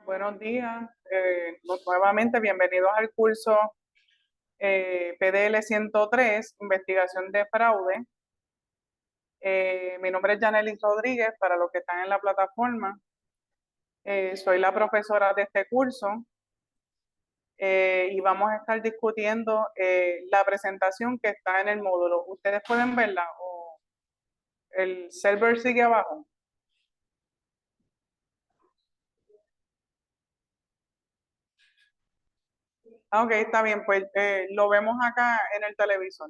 Buenos días. Nuevamente bienvenidos al curso PDL 103, Investigación de Fraude. Mi nombre es Yanelis Rodríguez, para los que están en la plataforma. Soy la profesora de este curso y vamos a estar discutiendo la presentación que está en el módulo. Ustedes pueden verla o el server sigue abajo. Ok, está bien, pues lo vemos acá en el televisor.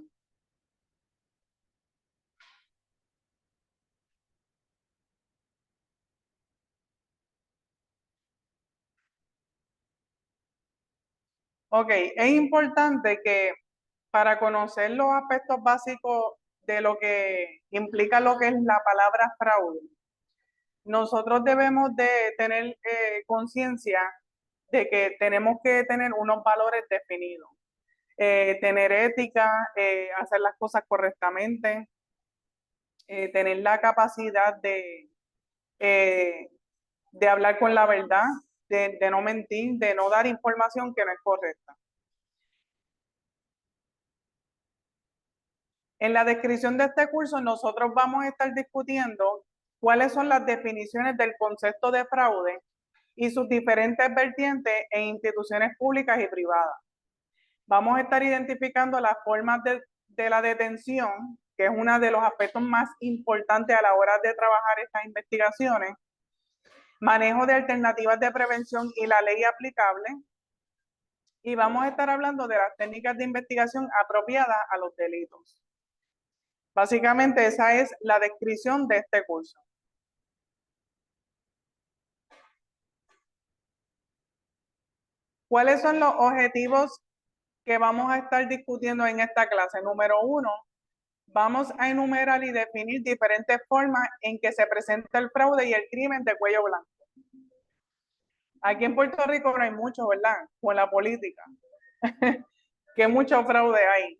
Ok, es importante que para conocer los aspectos básicos de lo que implica lo que es la palabra fraude, nosotros debemos de tener conciencia de que tenemos que tener unos valores definidos, tener ética, hacer las cosas correctamente, tener la capacidad eh, de hablar con la verdad, de no mentir, de no dar información que no es correcta. En la descripción de este curso, nosotros vamos a estar discutiendo cuáles son las definiciones del concepto de fraude y sus diferentes vertientes en instituciones públicas y privadas. Vamos a estar identificando las formas de la detención, que es uno de los aspectos más importantes a la hora de trabajar estas investigaciones, manejo de alternativas de prevención y la ley aplicable, y vamos a estar hablando de las técnicas de investigación apropiadas a los delitos. Básicamente esa es la descripción de este curso. ¿Cuáles son los objetivos que vamos a estar discutiendo en esta clase? Número 1, vamos a enumerar y definir diferentes formas en que se presenta el fraude y el crimen de cuello blanco. Aquí en Puerto Rico no hay mucho, ¿verdad? Con la política, que mucho fraude hay.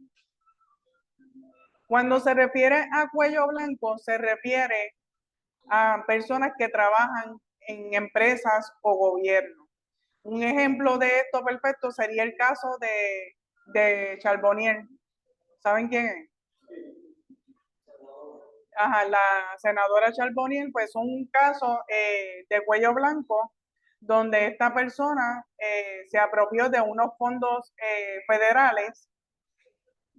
Cuando se refiere a cuello blanco, se refiere a personas que trabajan en empresas o gobiernos. Un ejemplo de esto perfecto sería el caso de Charbonnier. ¿Saben quién es? Ajá, la senadora Charbonnier, pues un caso de cuello blanco donde esta persona se apropió de unos fondos federales.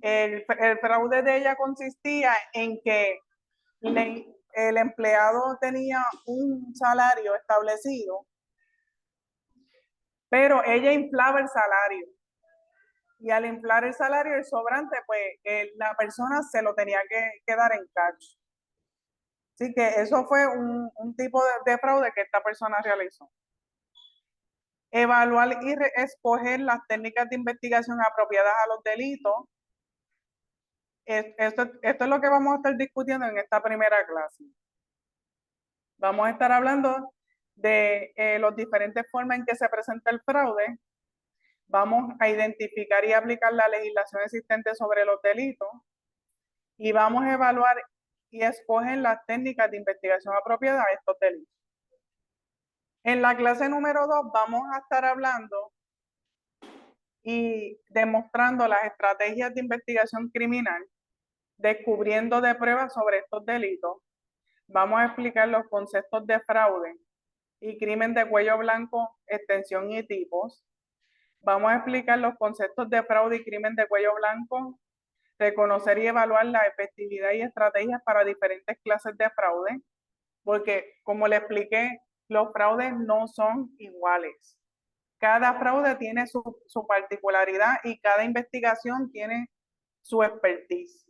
El fraude de ella consistía en que el empleado tenía un salario establecido, pero ella inflaba el salario. Y al inflar el salario, el sobrante, pues la persona se lo tenía que dar en cash. Así que eso fue un tipo de fraude que esta persona realizó. Evaluar y escoger las técnicas de investigación apropiadas a los delitos. Esto es lo que vamos a estar discutiendo en esta primera clase. Vamos a estar hablando de las diferentes formas en que se presenta el fraude. Vamos a identificar y aplicar la legislación existente sobre los delitos y vamos a evaluar y escoger las técnicas de investigación apropiadas a estos delitos. En la clase número 2 vamos a estar hablando y demostrando las estrategias de investigación criminal, descubriendo de pruebas sobre estos delitos. Vamos a explicar los conceptos de fraude y crimen de cuello blanco, extensión y tipos. Vamos a explicar los conceptos de fraude y crimen de cuello blanco, reconocer y evaluar la efectividad y estrategias para diferentes clases de fraude, porque como le expliqué, los fraudes no son iguales. Cada fraude tiene su particularidad y cada investigación tiene su expertise.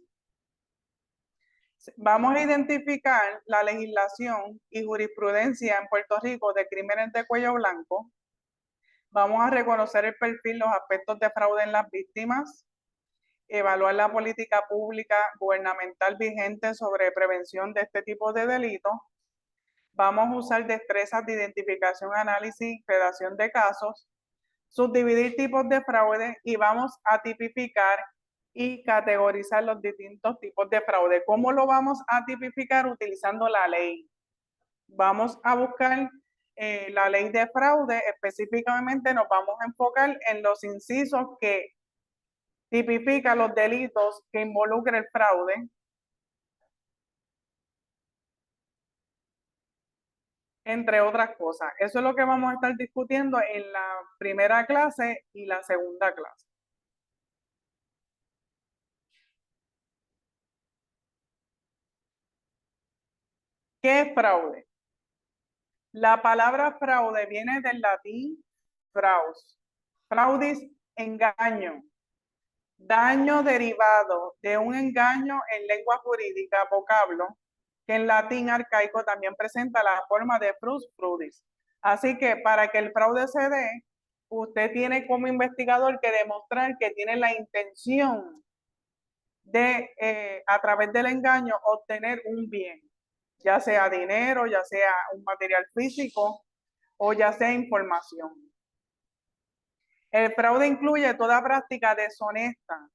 Vamos a identificar la legislación y jurisprudencia en Puerto Rico de crímenes de cuello blanco. Vamos a reconocer el perfil, los aspectos de fraude en las víctimas, evaluar la política pública gubernamental vigente sobre prevención de este tipo de delitos. Vamos a usar destrezas de identificación, análisis, redacción de casos, subdividir tipos de fraude y vamos a tipificar y categorizar los distintos tipos de fraude. ¿Cómo lo vamos a tipificar? Utilizando la ley. Vamos a buscar la ley de fraude, específicamente nos vamos a enfocar en los incisos que tipifican los delitos que involucran el fraude, entre otras cosas. Eso es lo que vamos a estar discutiendo en la primera clase y la segunda clase. ¿Qué es fraude? La palabra fraude viene del latín fraus. Fraudis, engaño. Daño derivado de un engaño en lengua jurídica, vocablo, que en latín arcaico también presenta la forma de frus frudis. Así que para que el fraude se dé, usted tiene como investigador que demostrar que tiene la intención de, a través del engaño, obtener un bien, ya sea dinero, ya sea un material físico o ya sea información. El fraude incluye toda práctica deshonesta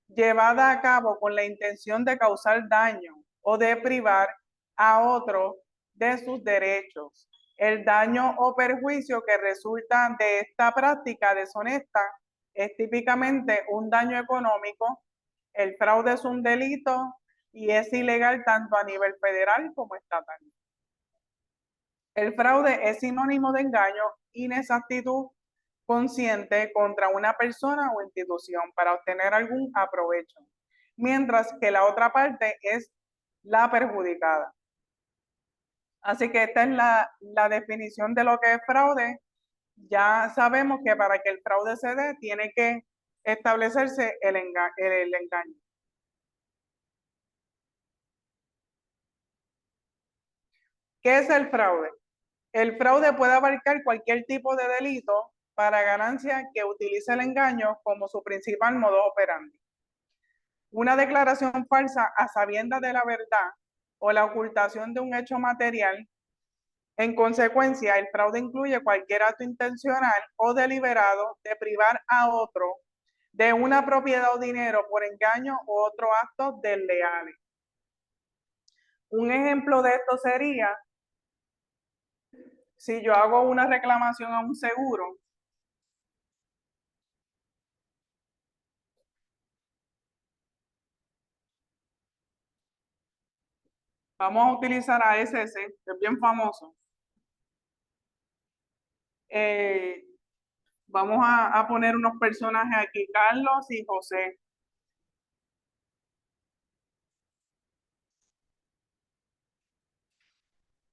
llevada a cabo con la intención de causar daño o de privar a otro de sus derechos. El daño o perjuicio que resulta de esta práctica deshonesta es típicamente un daño económico. El fraude es un delito y es ilegal tanto a nivel federal como estatal. El fraude es sinónimo de engaño, inexactitud consciente contra una persona o institución para obtener algún aprovecho, mientras que la otra parte es la perjudicada. Así que esta es la definición de lo que es fraude. Ya sabemos que para que el fraude se dé, tiene que establecerse el engaño. ¿Qué es el fraude? El fraude puede abarcar cualquier tipo de delito para ganancia que utilice el engaño como su principal modo operandi. Una declaración falsa a sabiendas de la verdad o la ocultación de un hecho material. En consecuencia, el fraude incluye cualquier acto intencional o deliberado de privar a otro de una propiedad o dinero por engaño u otro acto desleales. Un ejemplo de esto sería si yo hago una reclamación a un seguro, vamos a utilizar a SS, que es bien famoso. Vamos a poner unos personajes aquí, Carlos y José.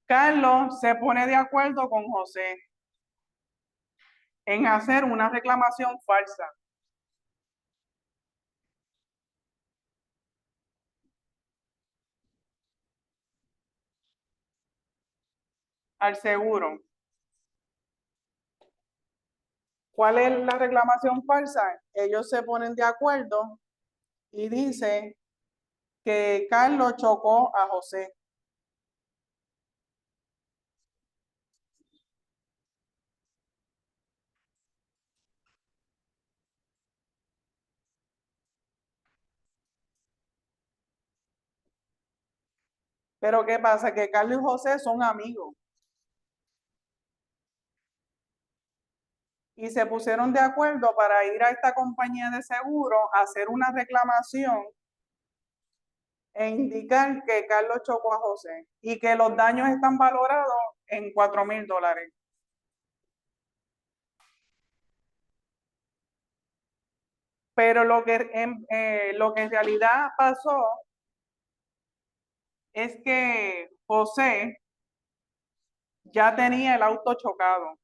Carlos se pone de acuerdo con José en hacer una reclamación falsa al seguro. ¿Cuál es la reclamación falsa? Ellos se ponen de acuerdo y dicen que Carlos chocó a José. Pero ¿qué pasa? Que Carlos y José son amigos y se pusieron de acuerdo para ir a esta compañía de seguro a hacer una reclamación e indicar que Carlos chocó a José y que los daños están valorados en $4,000. Pero lo que en realidad pasó es que José ya tenía el auto chocado.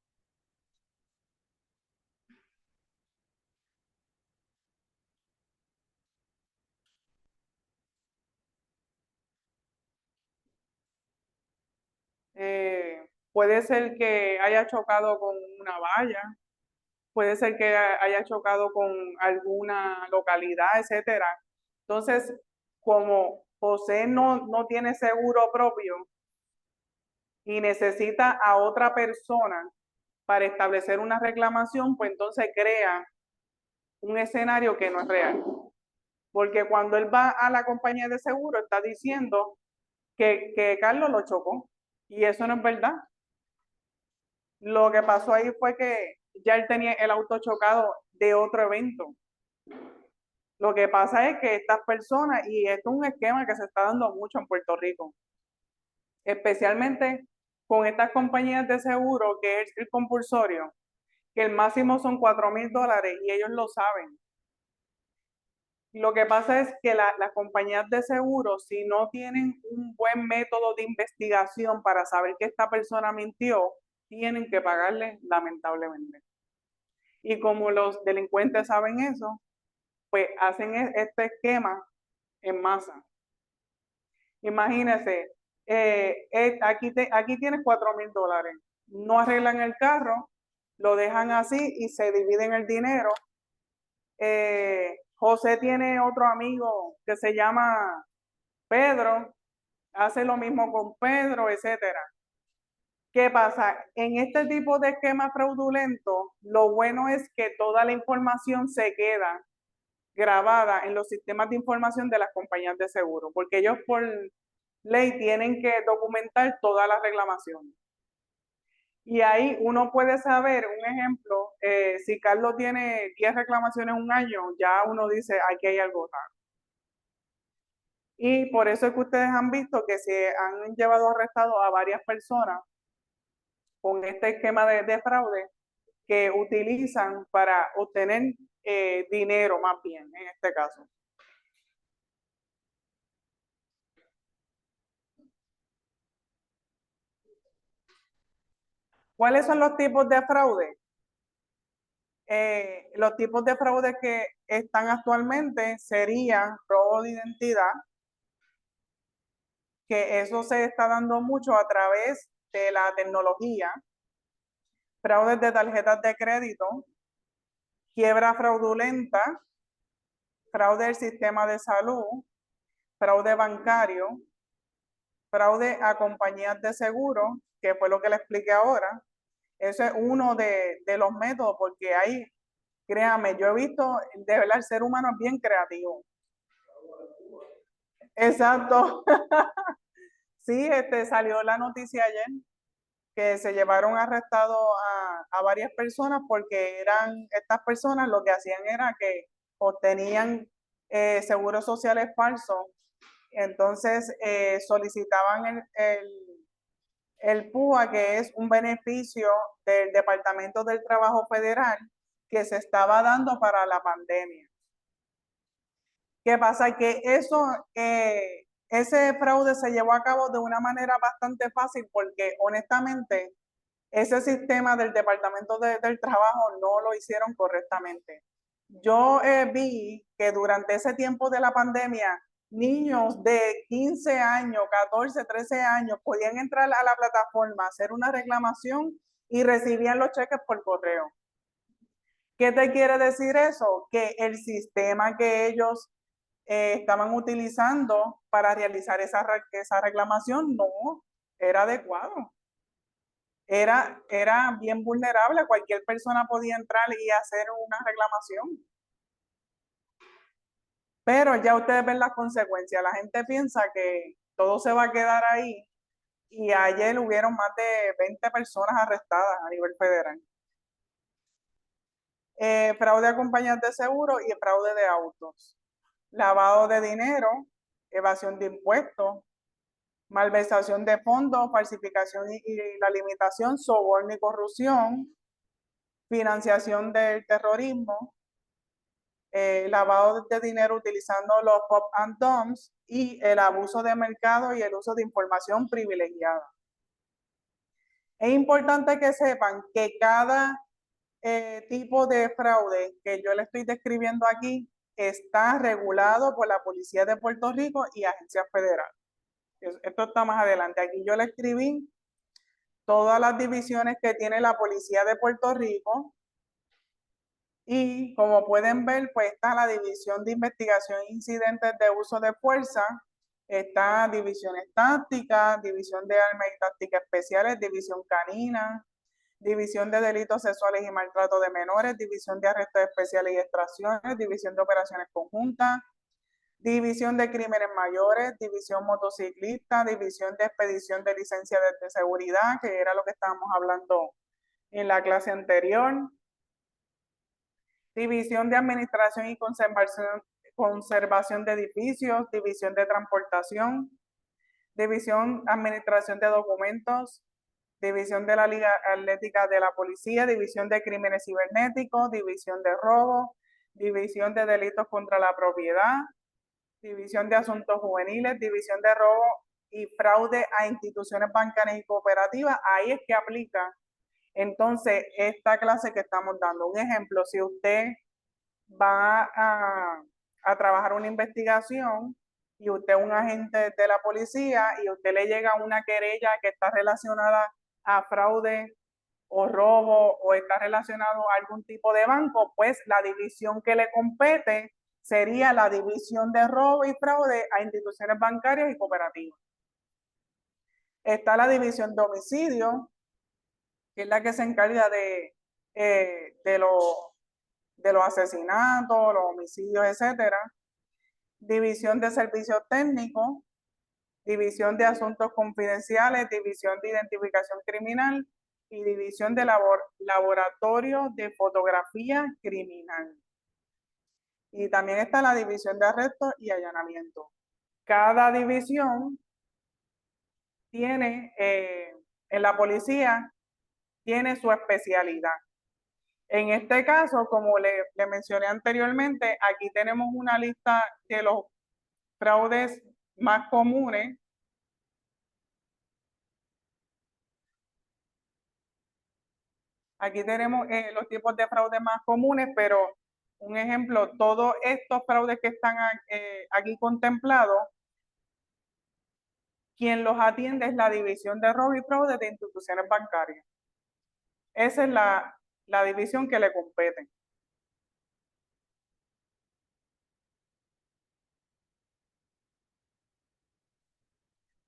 Puede ser que haya chocado con una valla, puede ser que haya chocado con alguna localidad, etcétera. Entonces, como José no tiene seguro propio y necesita a otra persona para establecer una reclamación, pues entonces crea un escenario que no es real. Porque cuando él va a la compañía de seguro, está diciendo que Carlos lo chocó. Y eso no es verdad. Lo que pasó ahí fue que ya él tenía el auto chocado de otro evento. Lo que pasa es que estas personas, y esto es un esquema que se está dando mucho en Puerto Rico, especialmente con estas compañías de seguro, que es el compulsorio, que el máximo son $4,000 y ellos lo saben. Lo que pasa es que las compañías de seguro, si no tienen un buen método de investigación para saber que esta persona mintió, tienen que pagarle lamentablemente. Y como los delincuentes saben eso, pues hacen este esquema en masa. Imagínese, aquí tienes $4,000, no arreglan el carro, lo dejan así y se dividen el dinero. José tiene otro amigo que se llama Pedro, hace lo mismo con Pedro, etcétera. ¿Qué pasa? En este tipo de esquema fraudulento, lo bueno es que toda la información se queda grabada en los sistemas de información de las compañías de seguro, porque ellos por ley tienen que documentar todas las reclamaciones. Y ahí uno puede saber, un ejemplo, si Carlos tiene 10 reclamaciones en un año, ya uno dice, aquí hay algo raro. Y por eso es que ustedes han visto que se han llevado arrestados a varias personas con este esquema de fraude que utilizan para obtener dinero más bien, en este caso. ¿Cuáles son los tipos de fraude? Los tipos de fraude que están actualmente serían robo de identidad, que eso se está dando mucho a través de la tecnología, fraudes de tarjetas de crédito, quiebra fraudulenta, fraude del sistema de salud, fraude bancario, fraude a compañías de seguro, que fue lo que le expliqué ahora. Ese es uno de los métodos, porque ahí, créame, yo he visto, de verdad, el ser humano es bien creativo. Exacto. Sí, salió la noticia ayer que se llevaron arrestado a varias personas porque estas personas lo que hacían era que obtenían seguros sociales falsos, entonces solicitaban el PUA, que es un beneficio del Departamento del Trabajo Federal que se estaba dando para la pandemia. ¿Qué pasa? Que ese fraude se llevó a cabo de una manera bastante fácil porque honestamente ese sistema del Departamento del Trabajo no lo hicieron correctamente. Yo vi que durante ese tiempo de la pandemia, niños de 15 años, 14, 13 años podían entrar a la plataforma, hacer una reclamación y recibían los cheques por correo. ¿Qué te quiere decir eso? Que el sistema que ellos estaban utilizando para realizar esa reclamación no era adecuado. Era bien vulnerable, cualquier persona podía entrar y hacer una reclamación. Pero ya ustedes ven las consecuencias. La gente piensa que todo se va a quedar ahí y ayer hubieron más de 20 personas arrestadas a nivel federal. Fraude a compañías de seguro y fraude de autos. Lavado de dinero, evasión de impuestos, malversación de fondos, falsificación y la limitación, soborno y corrupción, financiación del terrorismo, lavado de dinero utilizando los pop and dumps y el abuso de mercado y el uso de información privilegiada. Es importante que sepan que cada tipo de fraude que yo le estoy describiendo aquí está regulado por la Policía de Puerto Rico y agencias federales. Esto está más adelante. Aquí yo le escribí todas las divisiones que tiene la Policía de Puerto Rico y como pueden ver, pues está la División de Investigación e Incidentes de Uso de Fuerza, está Divisiones Tácticas, División de Armas y Tácticas Especiales, División Canina, División de Delitos Sexuales y Maltrato de Menores, División de Arrestos Especiales y Extracciones, División de Operaciones Conjuntas, División de Crímenes Mayores, División Motociclista, División de Expedición de Licencia de Seguridad, que era lo que estábamos hablando en la clase anterior. División de Administración y Conservación de Edificios, División de Transportación, División Administración de Documentos, División de la Liga Atlética de la Policía, División de Crímenes Cibernéticos, División de Robo, División de Delitos contra la Propiedad, División de Asuntos Juveniles, División de Robo y Fraude a Instituciones Bancarias y Cooperativas. Ahí es que aplica entonces esta clase que estamos dando. Un ejemplo, si usted va a trabajar una investigación y usted es un agente de la policía y usted le llega una querella que está relacionada a fraude o robo o está relacionado a algún tipo de banco, pues la división que le compete sería la división de robo y fraude a instituciones bancarias y cooperativas. Está la división de homicidio, que es la que se encarga de los asesinatos, los homicidios, etcétera. División de servicios técnicos, división de asuntos confidenciales, división de identificación criminal y división de laboratorio de fotografía criminal. Y también está la división de arrestos y allanamiento. Cada división tiene, en la policía, tiene su especialidad. En este caso, como le mencioné anteriormente, aquí tenemos una lista de los fraudes más comunes. Aquí tenemos los tipos de fraudes más comunes, pero un ejemplo, todos estos fraudes que están aquí contemplados, quien los atiende es la División de Robo y Fraude de Instituciones Bancarias. Esa es la división que le compete.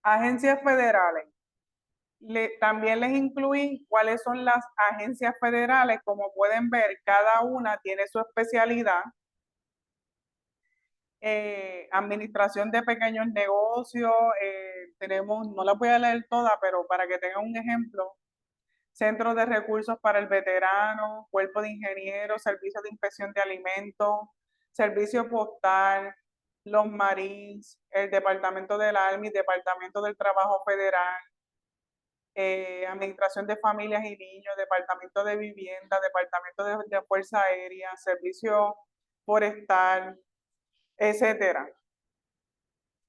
Agencias federales. También les incluí cuáles son las agencias federales. Como pueden ver, cada una tiene su especialidad. Administración de pequeños negocios, tenemos, no la voy a leer toda, pero para que tengan un ejemplo, Centro de Recursos para el Veterano, Cuerpo de Ingenieros, Servicio de Inspección de Alimentos, Servicio Postal, los Marines, el Departamento del Army, Departamento del Trabajo Federal, Administración de Familias y Niños, Departamento de Vivienda, Departamento de Fuerza Aérea, Servicio Forestal, etcétera.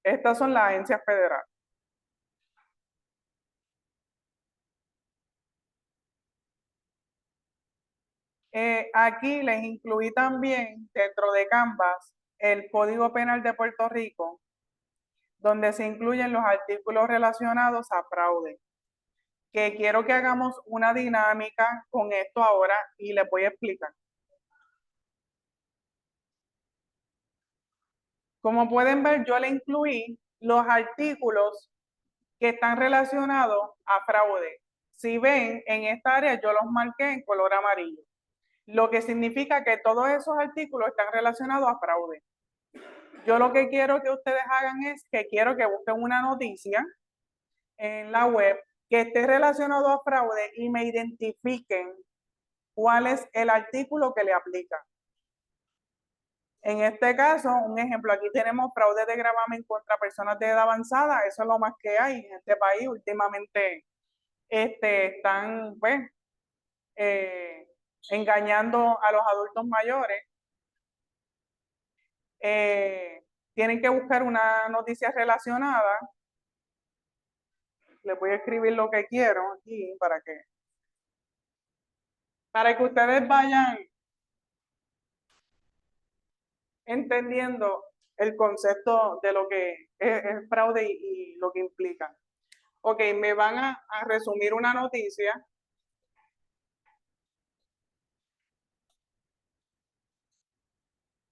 Estas son las agencias federales. Aquí les incluí también dentro de Canvas el Código Penal de Puerto Rico, donde se incluyen los artículos relacionados a fraude. Que quiero que hagamos una dinámica con esto ahora y les voy a explicar. Como pueden ver, yo le incluí los artículos que están relacionados a fraude. Si ven, en esta área yo los marqué en color amarillo, lo que significa que todos esos artículos están relacionados a fraude. Yo lo que quiero que ustedes hagan es que quiero que busquen una noticia en la web que esté relacionado a fraude y me identifiquen cuál es el artículo que le aplica. En este caso, un ejemplo, aquí tenemos fraude de gravamen contra personas de edad avanzada, eso es lo más que hay en este país. Últimamente están pues, engañando a los adultos mayores. Tienen que buscar una noticia relacionada. Les voy a escribir lo que quiero aquí para que ustedes vayan entendiendo el concepto de lo que es fraude y lo que implica. Ok, me van a resumir una noticia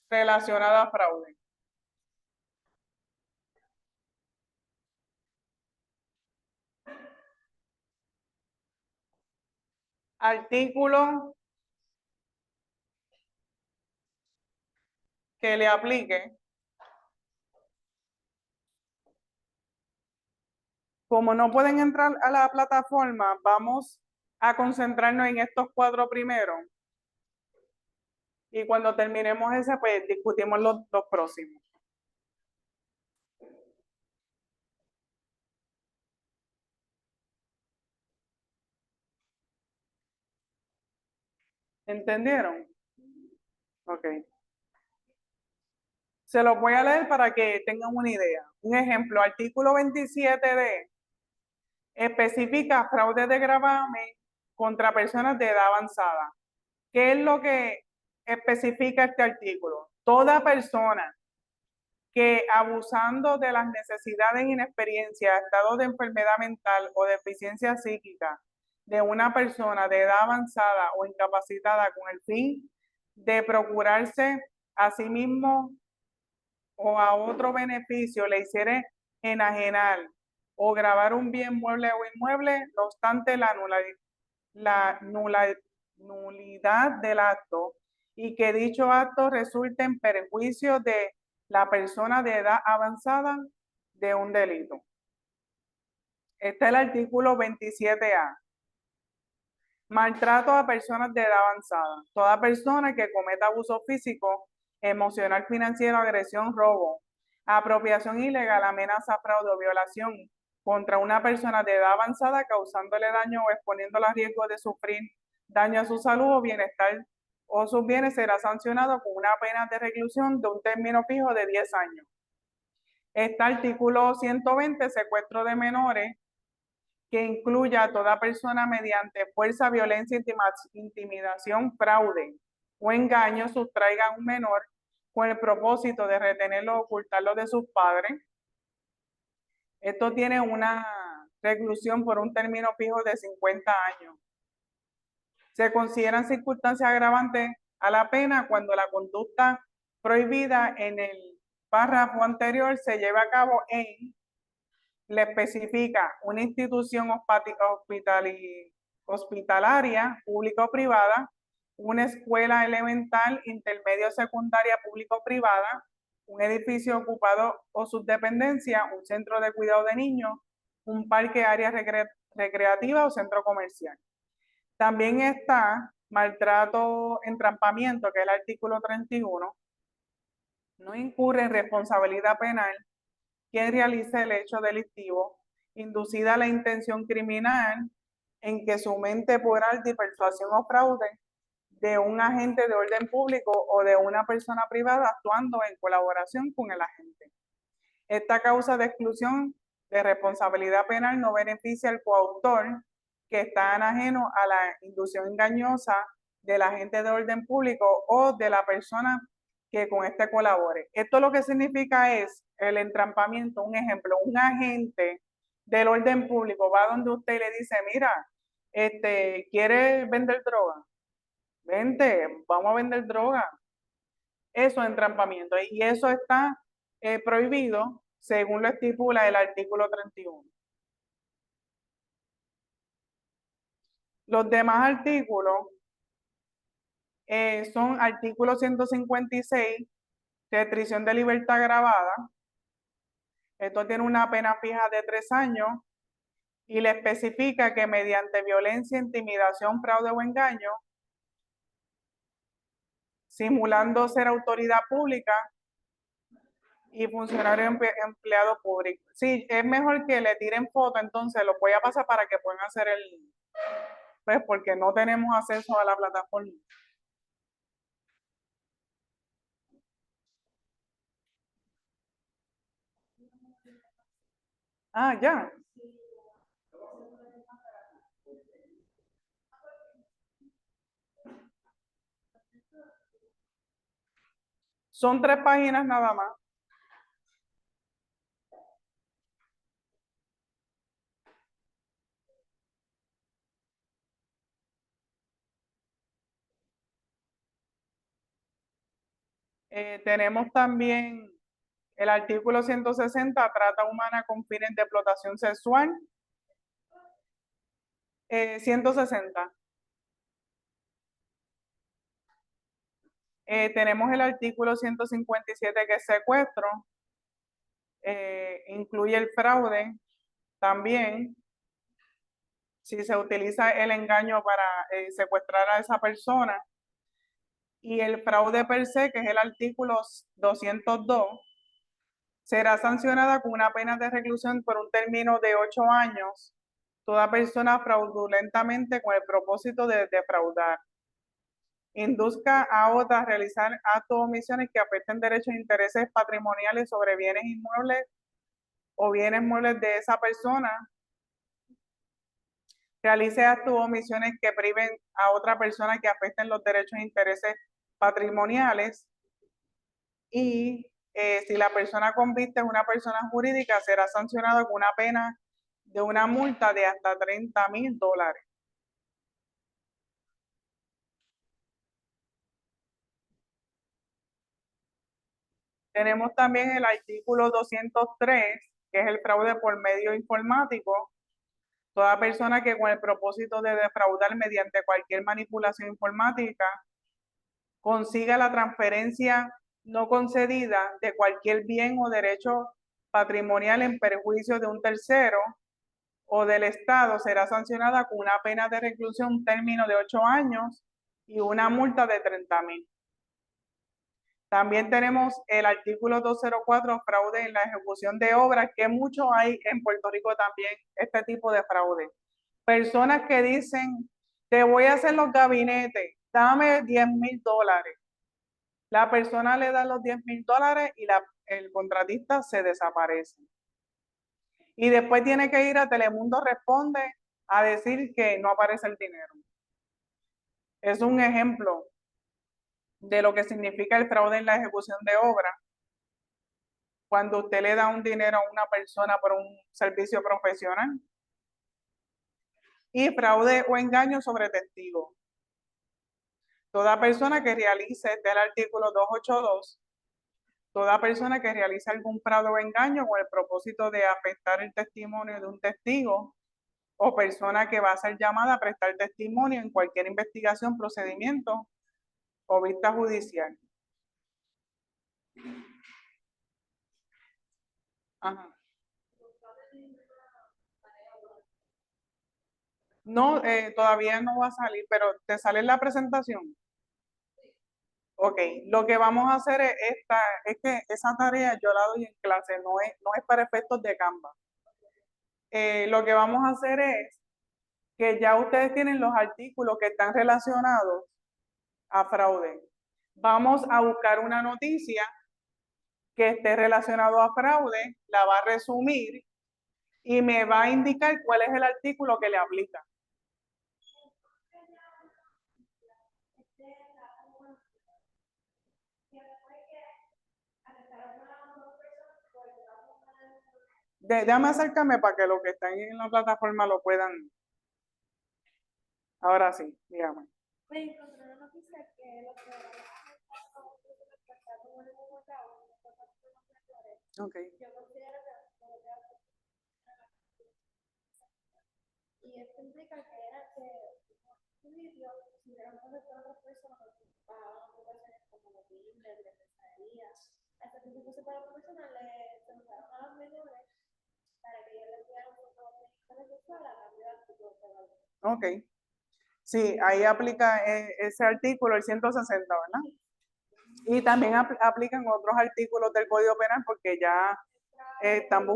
relacionada a fraude. Artículo que le aplique. Como no pueden entrar a la plataforma, vamos a concentrarnos en estos 4 primeros. Y cuando terminemos ese, pues discutimos los próximos. ¿Entendieron? Ok. Se los voy a leer para que tengan una idea. Un ejemplo, artículo 27D especifica fraude de gravamen contra personas de edad avanzada. ¿Qué es lo que especifica este artículo? Toda persona que abusando de las necesidades, inexperiencia, estado de enfermedad mental o deficiencia psíquica de una persona de edad avanzada o incapacitada con el fin de procurarse a sí mismo o a otro beneficio le hiciere enajenar o grabar un bien mueble o inmueble, no obstante la nulidad del acto y que dicho acto resulte en perjuicio de la persona de edad avanzada de un delito. Este es el artículo 27A. Maltrato a personas de edad avanzada. Toda persona que cometa abuso físico, emocional, financiero, agresión, robo, apropiación ilegal, amenaza, fraude o violación contra una persona de edad avanzada causándole daño o exponiéndola a riesgo de sufrir daño a su salud o bienestar o sus bienes será sancionado con una pena de reclusión de un término fijo de 10 años. Está artículo 120, secuestro de menores, que incluya a toda persona mediante fuerza, violencia, intimidación, fraude o engaño sustraiga a un menor con el propósito de retenerlo o ocultarlo de sus padres. Esto tiene una reclusión por un término fijo de 50 años. Se consideran circunstancias agravantes a la pena cuando la conducta prohibida en el párrafo anterior se lleva a cabo en, le especifica, una institución hospitalaria, pública o privada, una escuela elemental, intermedio, secundaria, pública o privada, un edificio ocupado o subdependencia, un centro de cuidado de niños, un parque, área recreativa o centro comercial. También está maltrato, entrampamiento, que es el artículo 31. No incurre en responsabilidad penal quien realice el hecho delictivo, inducida a la intención criminal en que su mente por arte y persuasión o fraude de un agente de orden público o de una persona privada actuando en colaboración con el agente. Esta causa de exclusión de responsabilidad penal no beneficia al coautor que está ajeno a la inducción engañosa del agente de orden público o de la persona que con este colabore. Esto lo que significa es el entrampamiento. Un ejemplo, un agente del orden público va donde usted y le dice, mira, ¿quiere vender droga? Vente, vamos a vender droga. Eso es entrampamiento y eso está prohibido según lo estipula el artículo 31. Los demás artículos son artículo 156, restricción de libertad agravada. Esto tiene una pena fija de 3 años y le especifica que mediante violencia, intimidación, fraude o engaño, simulando ser autoridad pública y funcionario empleado público. Sí, es mejor que le tiren foto, entonces lo voy a pasar para que puedan hacer pues porque no tenemos acceso a la plataforma. Ah, ya. Son 3 páginas nada más. Tenemos también el artículo 160, trata humana con fines de explotación sexual. 160. Tenemos el artículo 157 que es secuestro. Incluye el fraude también. si se utiliza el engaño para secuestrar a esa persona. Y el fraude per se, que es el artículo 202, será sancionada con una pena de reclusión por un término de 8 años toda persona fraudulentamente con el propósito de defraudar, induzca a otra a realizar actos o omisiones que afecten derechos e intereses patrimoniales sobre bienes inmuebles o bienes muebles de esa persona, realice actos o omisiones que priven a otra persona que afecten los derechos e intereses patrimoniales y si la persona convicta es una persona jurídica, será sancionado con una pena de una multa de hasta $30,000. Tenemos también el artículo 203, que es el fraude por medio informático. Toda persona que con el propósito de defraudar mediante cualquier manipulación informática consiga la transferencia no concedida de cualquier bien o derecho patrimonial en perjuicio de un tercero o del Estado será sancionada con una pena de reclusión, un término de 8 años y una multa de 30,000. También tenemos el artículo 204, fraude en la ejecución de obras, que mucho hay en Puerto Rico también este tipo de fraude. Personas que dicen, te voy a hacer los gabinetes, dame $10,000. La persona le da los $10,000 y el contratista se desaparece. Y después tiene que ir a Telemundo Responde a decir que no aparece el dinero. Es un ejemplo de lo que significa el fraude en la ejecución de obra. Cuando usted le da un dinero a una persona por un servicio profesional. Y fraude o engaño sobre testigos. Toda persona que realice, este es el artículo 282, toda persona que realice algún fraude o engaño con el propósito de afectar el testimonio de un testigo o persona que va a ser llamada a prestar testimonio en cualquier investigación, procedimiento o vista judicial. Ajá. No, todavía no va a salir, pero te sale en la presentación. Ok, lo que vamos a hacer es que esa tarea yo la doy en clase, no es para efectos de Canva. Lo que vamos a hacer es que ya ustedes tienen los artículos que están relacionados a fraude. Vamos a buscar una noticia que esté relacionado a fraude, la va a resumir y me va a indicar cuál es el artículo que le aplica. Déjame acercarme para que los que están en la plataforma lo puedan. Ahora sí, dígame. Me encontré una noticia que lo que Okay. yo considero que y esto implica que era que un sitio tuvieron que hacer otras personas pagaban ocupaciones como los niños, de pescadería, hasta que se para una persona le preguntaron a los menores para que ellos les dieran un poco de sexual a cambio de artículos de valor. Ok. Sí, ahí aplica ese artículo, el 160, ¿verdad? Y también aplican otros artículos del Código Penal porque ya están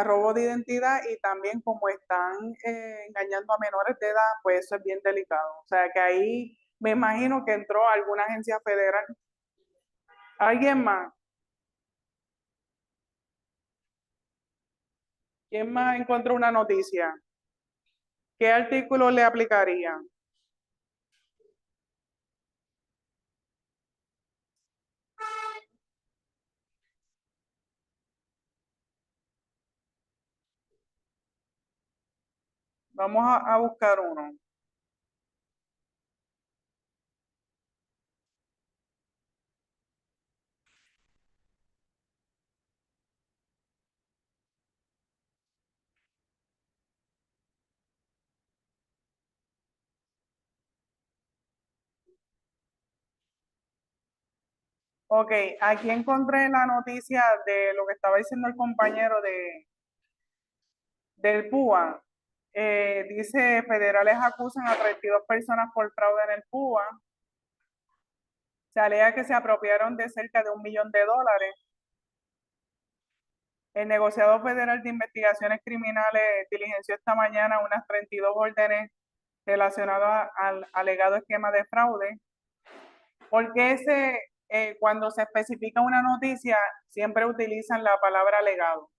robo de identidad y también como están engañando a menores de edad, pues eso es bien delicado. O sea que ahí me imagino que entró alguna agencia federal. ¿Alguien más? ¿Quién más encontró una noticia? ¿Qué artículo le aplicaría? Vamos a buscar uno. Ok, aquí encontré la noticia de lo que estaba diciendo el compañero del PUA. Dice, federales acusan a 32 personas por fraude en el PUA. Se alega que se apropiaron de cerca de $1 millón. El negociado federal de investigaciones criminales diligenció esta mañana unas 32 órdenes relacionadas al alegado esquema de fraude. Porque cuando se especifica una noticia, siempre utilizan la palabra alegado?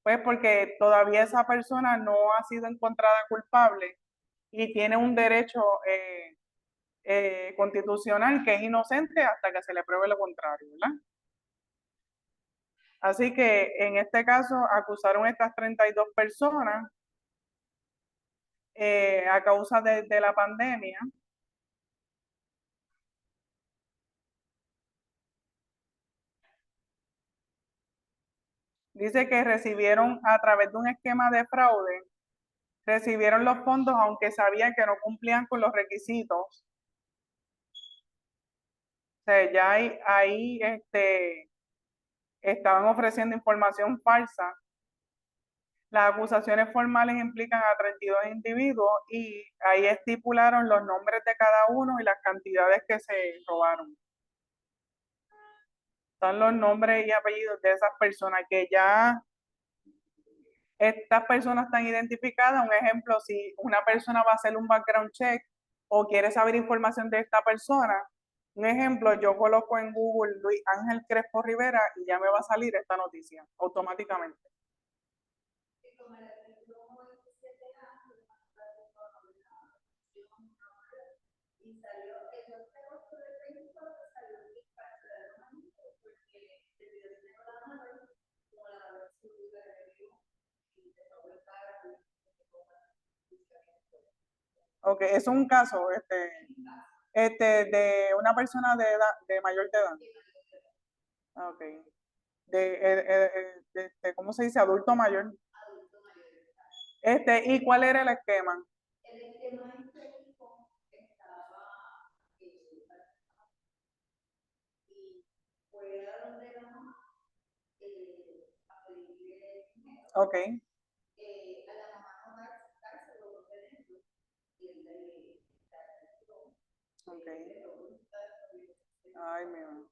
Pues porque todavía esa persona no ha sido encontrada culpable y tiene un derecho constitucional que es inocente hasta que se le pruebe lo contrario, ¿verdad? Así que en este caso acusaron a estas 32 personas a causa de la pandemia. Dice que recibieron a través de un esquema de fraude, recibieron los fondos aunque sabían que no cumplían con los requisitos. O sea, ya ahí estaban ofreciendo información falsa. Las acusaciones formales implican a 32 individuos y ahí estipularon los nombres de cada uno y las cantidades que se robaron. Están los nombres y apellidos de esas personas que ya estas personas están identificadas. Un ejemplo, si una persona va a hacer un background check o quiere saber información de esta persona, un ejemplo, yo coloco en Google Luis Ángel Crespo Rivera y ya me va a salir esta noticia automáticamente. Ok, es un caso de una persona de edad, de mayor de edad. Ok. ¿Cómo se dice? Adulto mayor. ¿Y cuál era el esquema? Ok. Ok. Ay, mi mamá.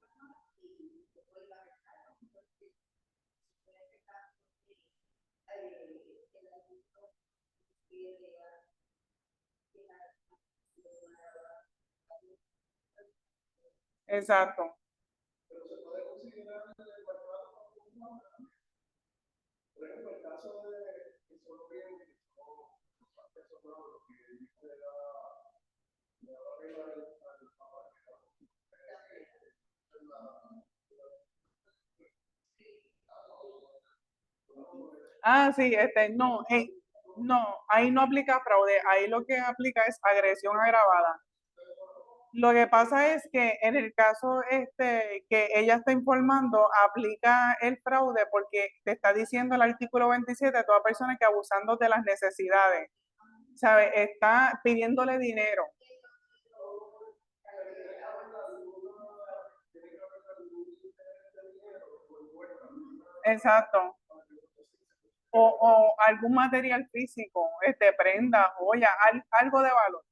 Exacto. Ah, sí, no, ahí no aplica fraude, ahí lo que aplica es agresión agravada. Lo que pasa es que en el caso que ella está informando, aplica el fraude porque te está diciendo el artículo 27 a toda persona que abusando de las necesidades, ¿sabe? Está pidiéndole dinero. Exacto. O algún material físico, prenda, joya, algo de valor.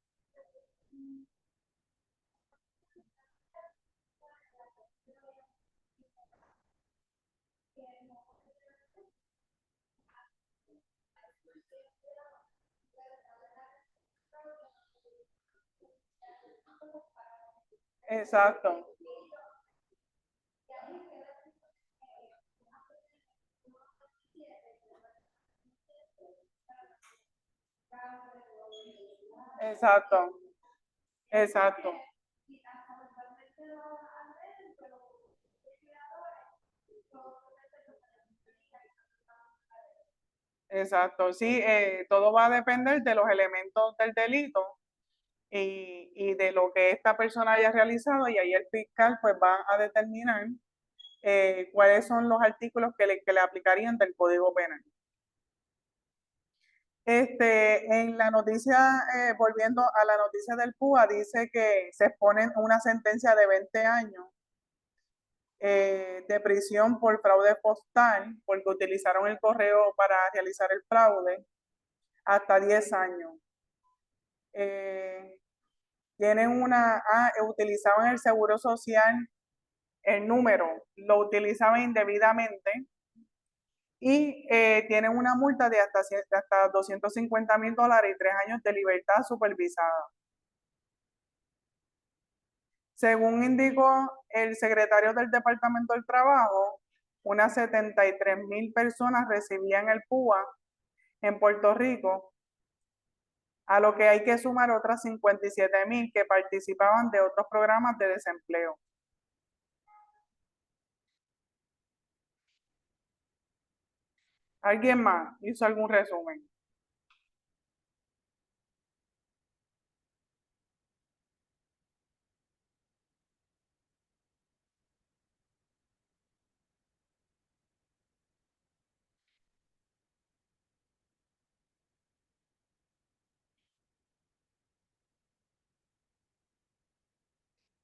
Exacto. Exacto. Exacto. Exacto, sí, todo va a depender de los elementos del delito y de lo que esta persona haya realizado y ahí el fiscal pues va a determinar cuáles son los artículos que le aplicarían del Código Penal. En la noticia, volviendo a la noticia del PUA, dice que se exponen una sentencia de 20 años de prisión por fraude postal, porque utilizaron el correo para realizar el fraude. hasta 10 años. Utilizaban el seguro social, el número, lo utilizaban indebidamente y tienen una multa de hasta $250,000 y 3 años de libertad supervisada. Según indicó el secretario del Departamento del Trabajo, unas 73,000 personas recibían el PUA en Puerto Rico, a lo que hay que sumar otras 57,000 que participaban de otros programas de desempleo. ¿Alguien más hizo algún resumen?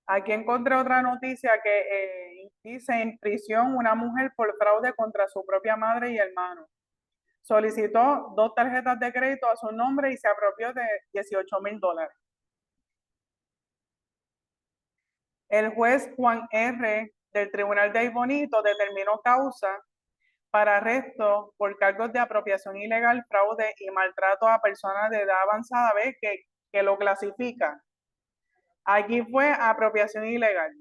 Aquí encontré otra noticia que dice en prisión una mujer por fraude contra su propia madre y hermano. Solicitó 2 tarjetas de crédito a su nombre y se apropió de $18,000. El juez Juan R. del Tribunal de Aybonito determinó causa para arresto por cargos de apropiación ilegal, fraude y maltrato a personas de edad avanzada. ¿Ves que lo clasifica? Aquí fue apropiación ilegal,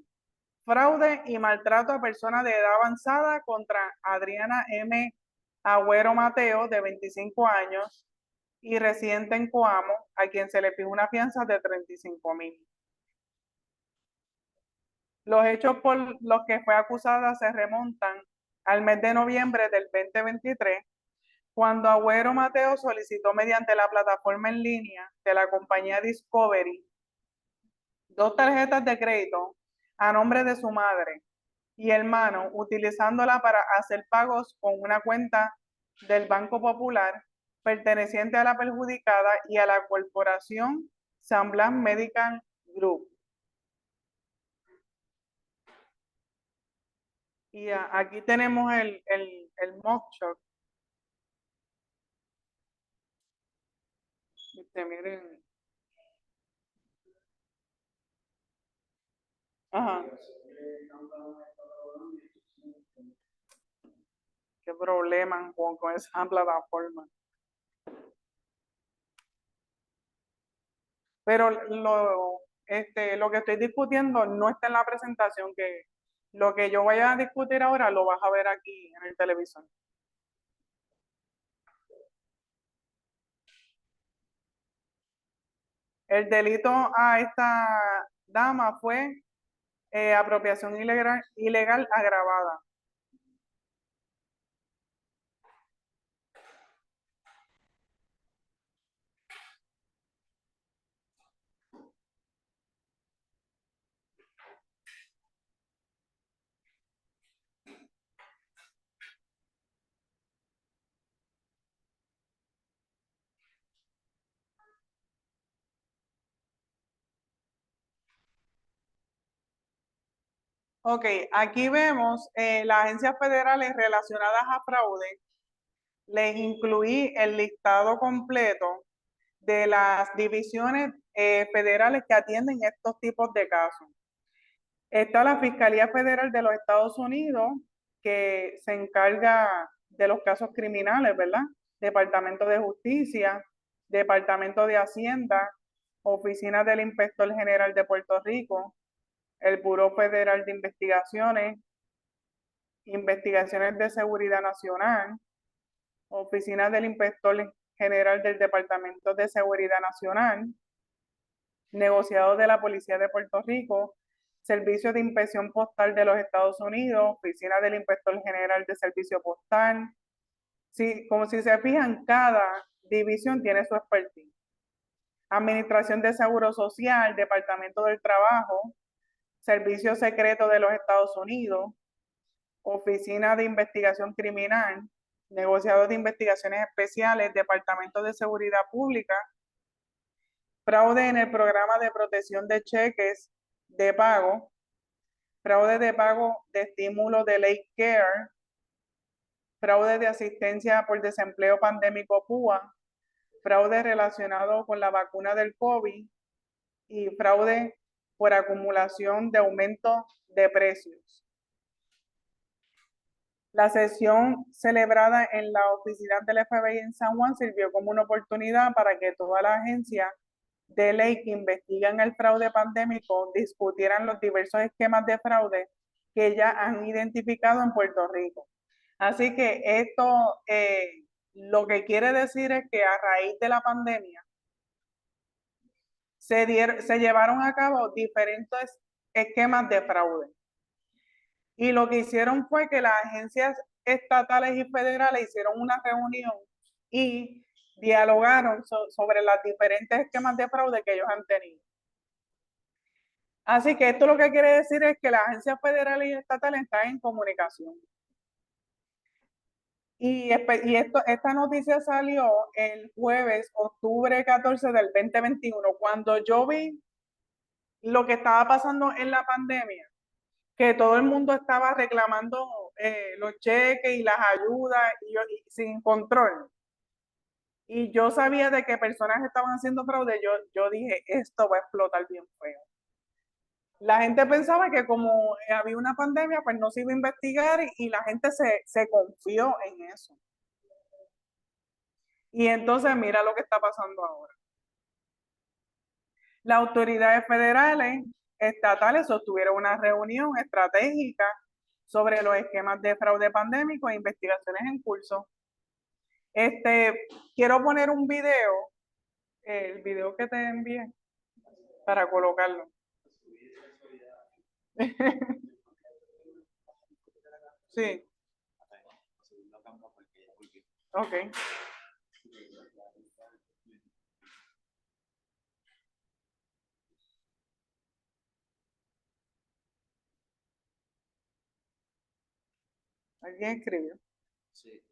fraude y maltrato a personas de edad avanzada contra Adriana M. Agüero Mateo, de 25 años, y residente en Coamo, a quien se le fijó una fianza de $35,000. Los hechos por los que fue acusada se remontan al mes de noviembre del 2023, cuando Agüero Mateo solicitó mediante la plataforma en línea de la compañía Discovery 2 tarjetas de crédito a nombre de su madre y hermano, utilizándola para hacer pagos con una cuenta del Banco Popular perteneciente a la perjudicada y a la corporación San Blas Medical Group. Y aquí tenemos el mugshot. Miren. Ajá. Qué problema con esa plataforma. Pero lo que estoy discutiendo no está en la presentación, que lo que yo vaya a discutir ahora lo vas a ver aquí en el televisor. El delito a esta dama fue apropiación ilegal agravada. Ok, aquí vemos las agencias federales relacionadas a fraude. Les incluí el listado completo de las divisiones federales que atienden estos tipos de casos. Está la Fiscalía Federal de los Estados Unidos, que se encarga de los casos criminales, ¿verdad? Departamento de Justicia, Departamento de Hacienda, Oficina del Inspector General de Puerto Rico, el Buró Federal de Investigaciones, Investigaciones de Seguridad Nacional, Oficina del Inspector General del Departamento de Seguridad Nacional, Negociado de la Policía de Puerto Rico, Servicio de Inspección Postal de los Estados Unidos, Oficina del Inspector General de Servicio Postal. Sí, como si se fijan, cada división tiene su expertise. Administración de Seguro Social, Departamento del Trabajo, Servicio Secreto de los Estados Unidos, Oficina de Investigación Criminal, Negociado de Investigaciones Especiales, Departamento de Seguridad Pública, fraude en el programa de protección de cheques de pago, fraude de pago de estímulo de Late Care, fraude de asistencia por desempleo pandémico PUA, fraude relacionado con la vacuna del COVID y fraude por acumulación de aumento de precios. La sesión celebrada en la oficina del FBI en San Juan sirvió como una oportunidad para que todas las agencias de ley que investigan el fraude pandémico discutieran los diversos esquemas de fraude que ya han identificado en Puerto Rico. Así que esto lo que quiere decir es que a raíz de la pandemia se llevaron a cabo diferentes esquemas de fraude. Y lo que hicieron fue que las agencias estatales y federales hicieron una reunión y dialogaron sobre los diferentes esquemas de fraude que ellos han tenido. Así que esto lo que quiere decir es que las agencias federales y estatales están en comunicación. Y esta noticia salió el jueves, octubre 14 del 2021, cuando yo vi lo que estaba pasando en la pandemia, que todo el mundo estaba reclamando los cheques y las ayudas y sin control. Y yo sabía de que personas estaban haciendo fraude, yo dije, esto va a explotar bien feo. La gente pensaba que como había una pandemia, pues no se iba a investigar y la gente se confió en eso. Y entonces mira lo que está pasando ahora. Las autoridades federales, estatales sostuvieron una reunión estratégica sobre los esquemas de fraude pandémico e investigaciones en curso. Quiero poner un video, el video que te envié, para colocarlo. Sí. Ok. ¿Alguien escribió? Sí.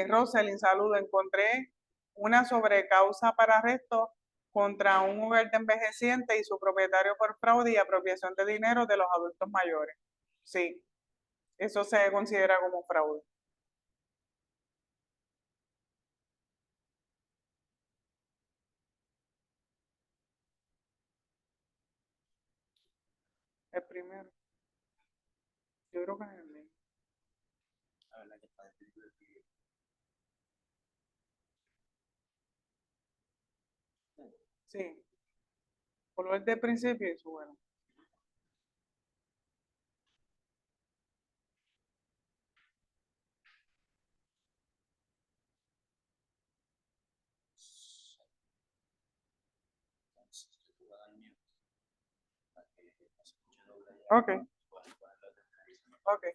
Rosalind, saludo. Encontré una sobrecausa para arresto contra un hogar de envejecientes y su propietario por fraude y apropiación de dinero de los adultos mayores. Sí, eso se considera como fraude. El primero. Yo creo que es el mismo. La verdad que está difícil de escribir. Sí. Por el de principio y su bueno. Entonces, yo te voy a dar miedo para que no se escuche doble. Ok, ok.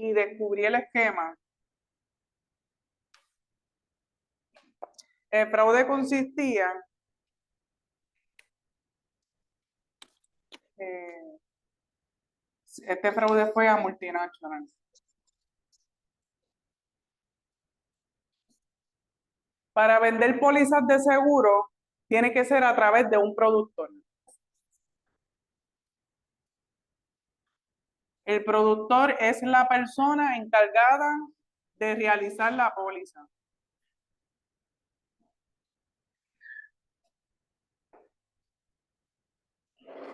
y descubrí el esquema. El fraude consistía este fraude fue a multinacional. Para vender pólizas de seguro, tiene que ser a través de un productor. El productor es la persona encargada de realizar la póliza.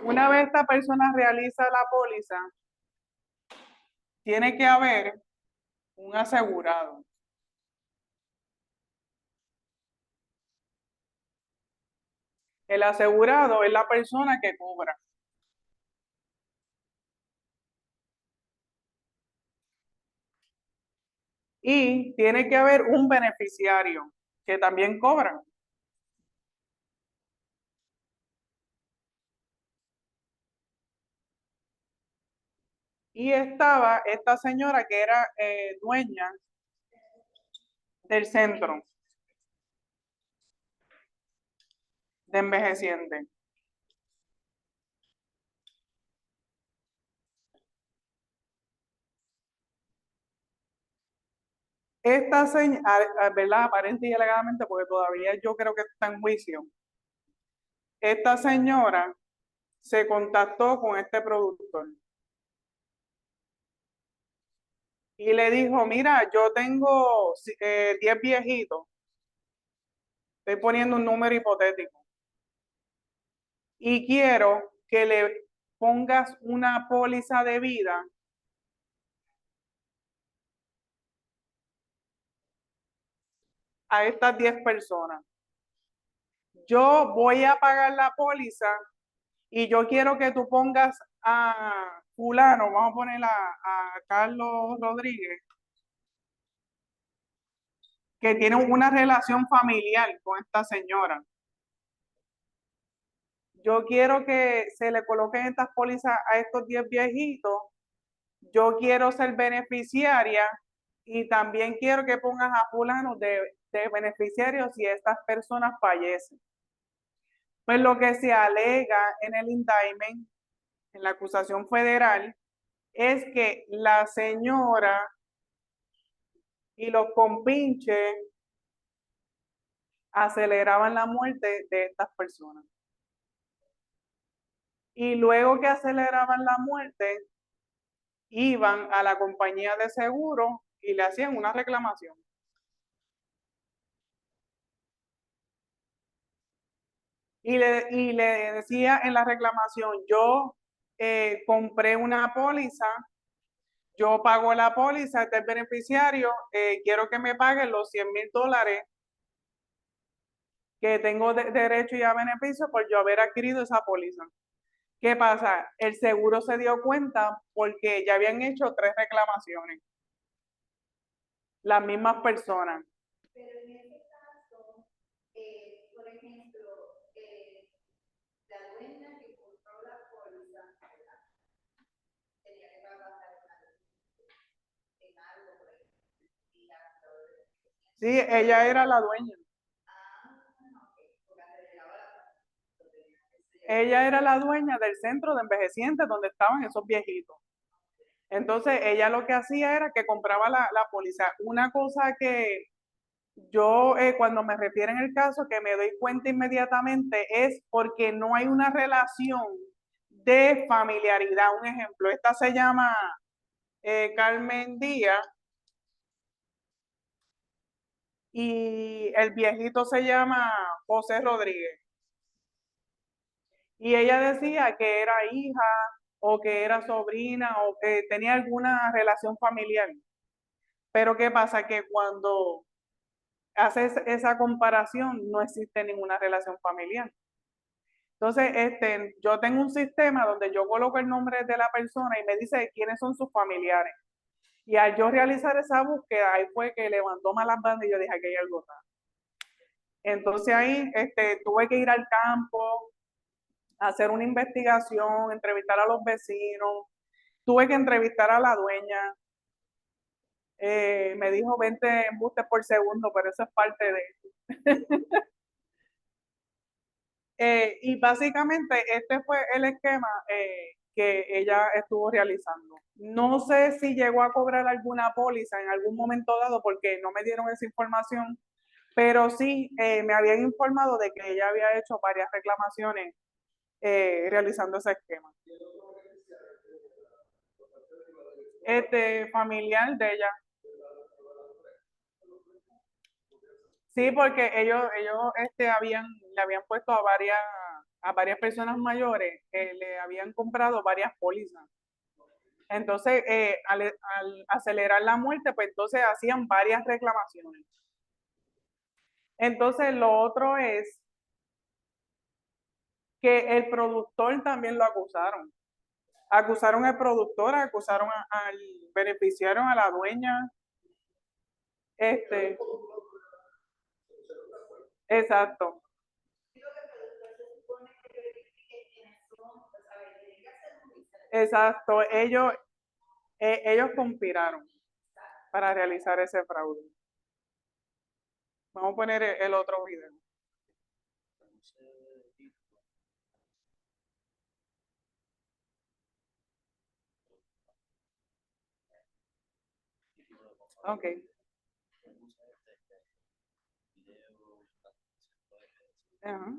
Una vez esta persona realiza la póliza, tiene que haber un asegurado. El asegurado es la persona que cobra. Y tiene que haber un beneficiario que también cobra. Y estaba esta señora que era dueña del centro de envejecientes. Esta señora, ¿verdad? Aparente y alegadamente, porque todavía yo creo que está en juicio. Esta señora se contactó con este productor y le dijo, mira, yo tengo 10 viejitos, estoy poniendo un número hipotético, y quiero que le pongas una póliza de vida a estas 10 personas. Yo voy a pagar la póliza y yo quiero que tú pongas a fulano, vamos a poner a Carlos Rodríguez, que tiene una relación familiar con esta señora. Yo quiero que se le coloquen estas pólizas a estos 10 viejitos. Yo quiero ser beneficiaria y también quiero que pongas a fulano de beneficiario si estas personas fallecen. Pues lo que se alega en el indictment, en la acusación federal, es que la señora y los compinches aceleraban la muerte de estas personas. Y luego que aceleraban la muerte, iban a la compañía de seguro y le hacían una reclamación. Y le decía en la reclamación, yo compré una póliza, yo pago la póliza, este es beneficiario, quiero que me paguen los $100,000 que tengo derecho y a beneficio por yo haber adquirido esa póliza. ¿Qué pasa? El seguro se dio cuenta porque ya habían hecho 3 reclamaciones. Las mismas personas. Pero en ese caso, por ejemplo, la dueña que compró la póliza, ¿verdad? Tenía que trabajar en algo, por ejemplo, Sí, ella era la dueña. Ella era la dueña del centro de envejecientes donde estaban esos viejitos. Entonces, ella lo que hacía era que compraba la póliza. Una cosa que yo, cuando me refieren el caso, que me doy cuenta inmediatamente es porque no hay una relación de familiaridad. Un ejemplo, esta se llama Carmen Díaz y el viejito se llama José Rodríguez. Y ella decía que era hija o que era sobrina o que tenía alguna relación familiar. Pero ¿qué pasa? Que cuando haces esa comparación no existe ninguna relación familiar. Entonces, yo tengo un sistema donde yo coloco el nombre de la persona y me dice quiénes son sus familiares. Y al yo realizar esa búsqueda, ahí fue que levantó malas bandas y yo dije, aquí hay algo raro. Entonces ahí tuve que ir al campo, hacer una investigación, entrevistar a los vecinos, tuve que entrevistar a la dueña, Me dijo 20 embustes por segundo, pero eso es parte de... Y básicamente este fue el esquema que ella estuvo realizando. No sé si llegó a cobrar alguna póliza en algún momento dado porque no me dieron esa información, pero sí me habían informado de que ella había hecho varias reclamaciones realizando ese esquema. Este familiar de ella. Sí, porque ellos le habían puesto a varias personas mayores, le habían comprado varias pólizas. Entonces, al acelerar la muerte, pues entonces hacían varias reclamaciones. Entonces, lo otro es que el productor también lo acusaron. Acusaron al productor, acusaron al beneficiario, a la dueña. Este, exacto. Exacto, ellos conspiraron para realizar ese fraude. Vamos a poner el otro video. Ok. Ajá.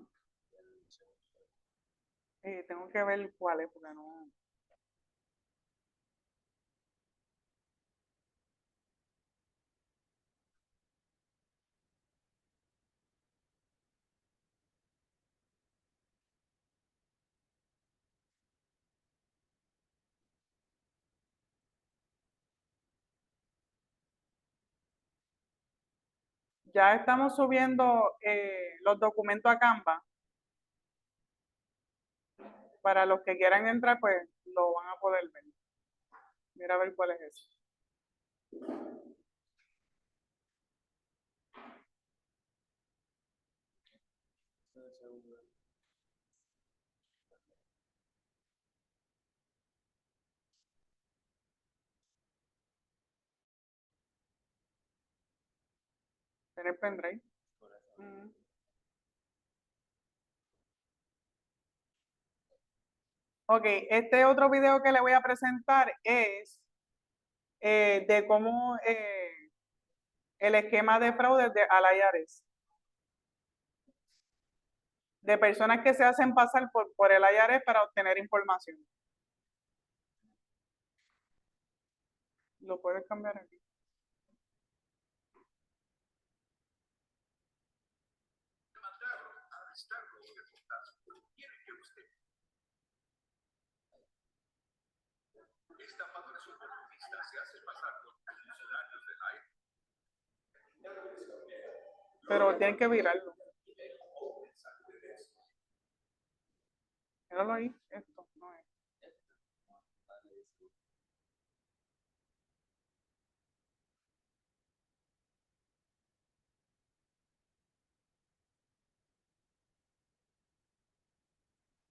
Tengo que ver cuáles, porque no. Ya estamos subiendo los documentos a Canva. Para los que quieran entrar, pues lo van a poder ver. Mira a ver cuál es eso. ¿Tiene el pendrive? Mm. Ok, este otro video que le voy a presentar es de cómo el esquema de fraude de Alayares. De personas que se hacen pasar por el IRS para obtener información. Lo puedes cambiar aquí. Pero tienen que virarlo. Míralo ahí. Esto no es.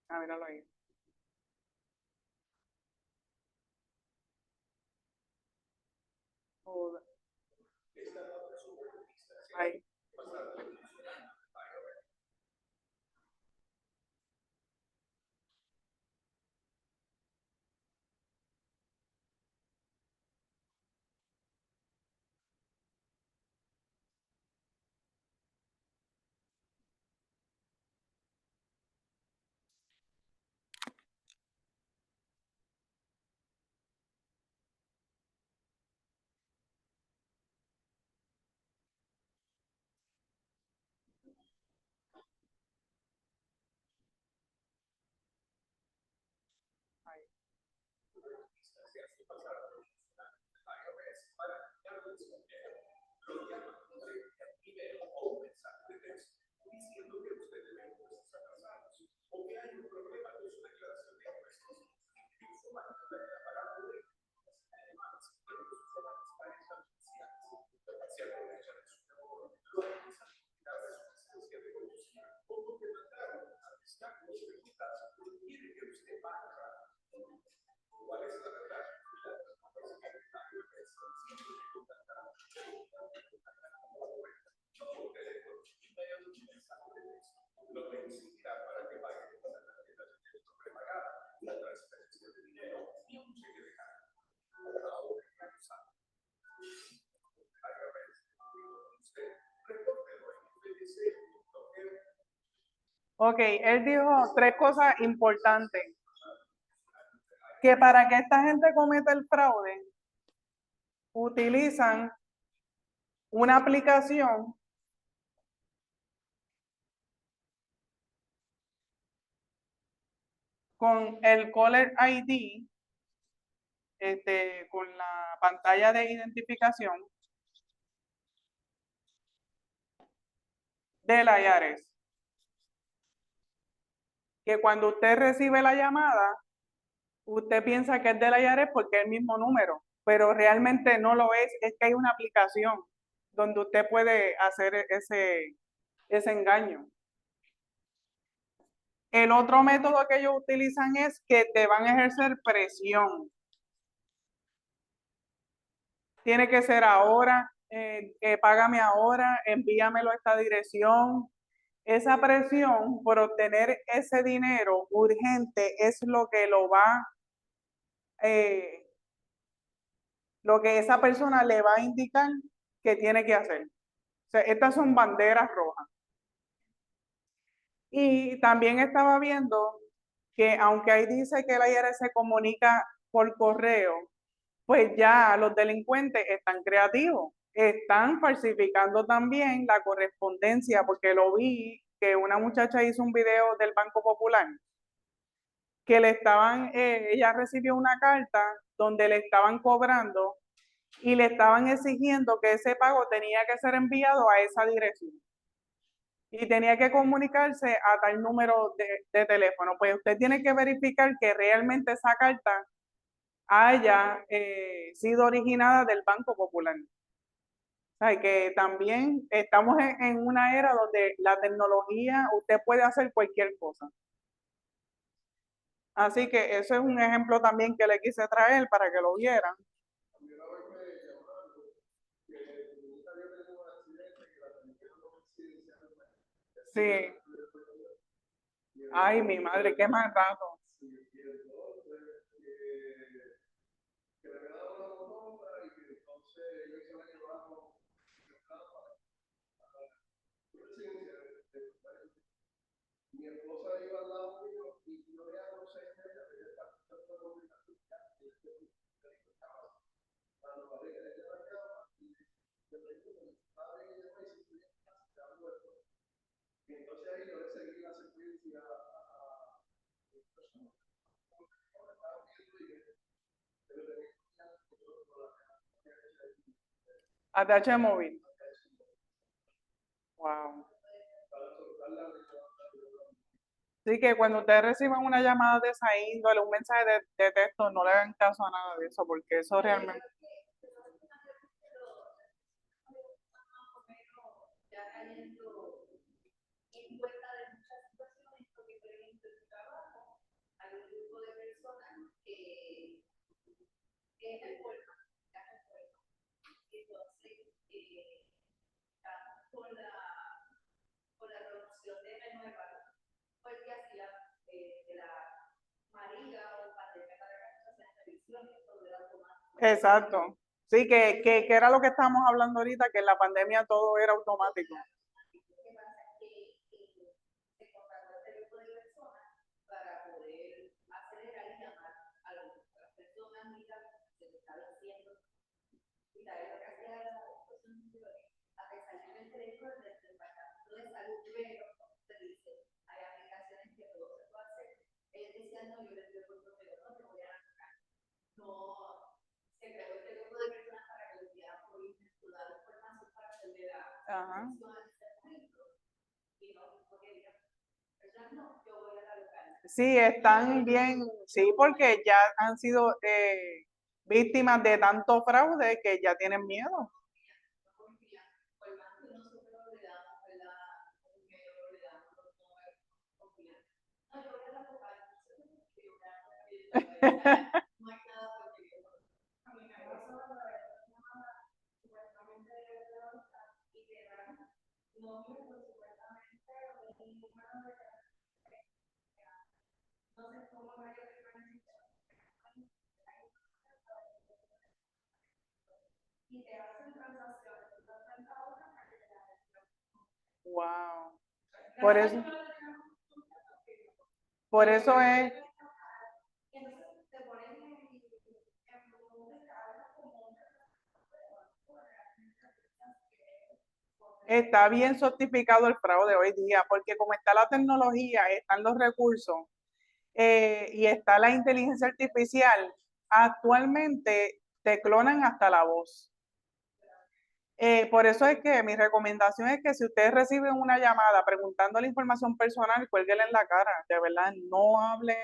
Ah, míralo ahí. Joder. Ahí. Ok, él dijo 3 cosas importantes. Que para que esta gente cometa el fraude, utilizan una aplicación con el Caller ID, con la pantalla de identificación de la IARES. Que cuando usted recibe la llamada, usted piensa que es de la IARES porque es el mismo número, pero realmente no lo es que hay una aplicación donde usted puede hacer ese engaño. El otro método que ellos utilizan es que te van a ejercer presión. Tiene que ser ahora, págame ahora, envíamelo a esta dirección. Esa presión por obtener ese dinero urgente es lo que lo que esa persona le va a indicar que tiene que hacer. O sea, estas son banderas rojas. Y también estaba viendo que aunque ahí dice que la IRS se comunica por correo, pues ya los delincuentes están creativos, están falsificando también la correspondencia, porque lo vi que una muchacha hizo un video del Banco Popular, que ella recibió una carta donde le estaban cobrando y le estaban exigiendo que ese pago tenía que ser enviado a esa dirección y tenía que comunicarse a tal número de teléfono. Pues usted tiene que verificar que realmente esa carta haya sido originada del Banco Popular. O sea, que también estamos en una era donde la tecnología, usted puede hacer cualquier cosa. Así que ese es un ejemplo también que le quise traer para que lo vieran. Sí. Ay, mi madre, qué mal rato. Mi esposa iba al lado mío y yo le hago 6 meses de estar cuando parece que ella la cama y yo le digo, padre, ella me dice, entonces ahí yo le seguí la secuencia a ATH móvil. Wow. Así que cuando ustedes reciban una llamada de esa índole, un mensaje de texto, no le hagan caso a nada de eso, porque eso realmente. Ya cayendo en cuenta de muchas situaciones, porque por ejemplo en tu trabajo hay un grupo de personas que es el pueblo, entonces estamos con la promoción de renueva, pues que hacía de la María o pandemia para que se hacen revisiones sobre el automático. Exacto. Sí, que era lo que estábamos hablando ahorita, que en la pandemia todo era automático. Para poder acelerar y llamar a las personas, mira, se le está diciendo, mira, es lo que hacía la a pesar de que el teléfono del departamento de salud, pero te dice, hay aplicaciones que todo se puede hacer. Él decía, no, yo les digo, pero no te voy a tocar. No, se creó este grupo de personas para que lo pudieran por dar información para hacerle la atención al centro y no quería. No, yo voy a la local. Sí, están bien, sí, porque ya han sido víctimas de tanto fraude que ya tienen miedo. Wow. Por eso. Por eso es, Entonces te ponen en está bien sofisticado el fraude hoy día, porque como está la tecnología, están los recursos y está la inteligencia artificial, actualmente te clonan hasta la voz. Por eso es que mi recomendación es que si ustedes reciben una llamada preguntando la información personal, cuélguela en la cara, de verdad, no hable,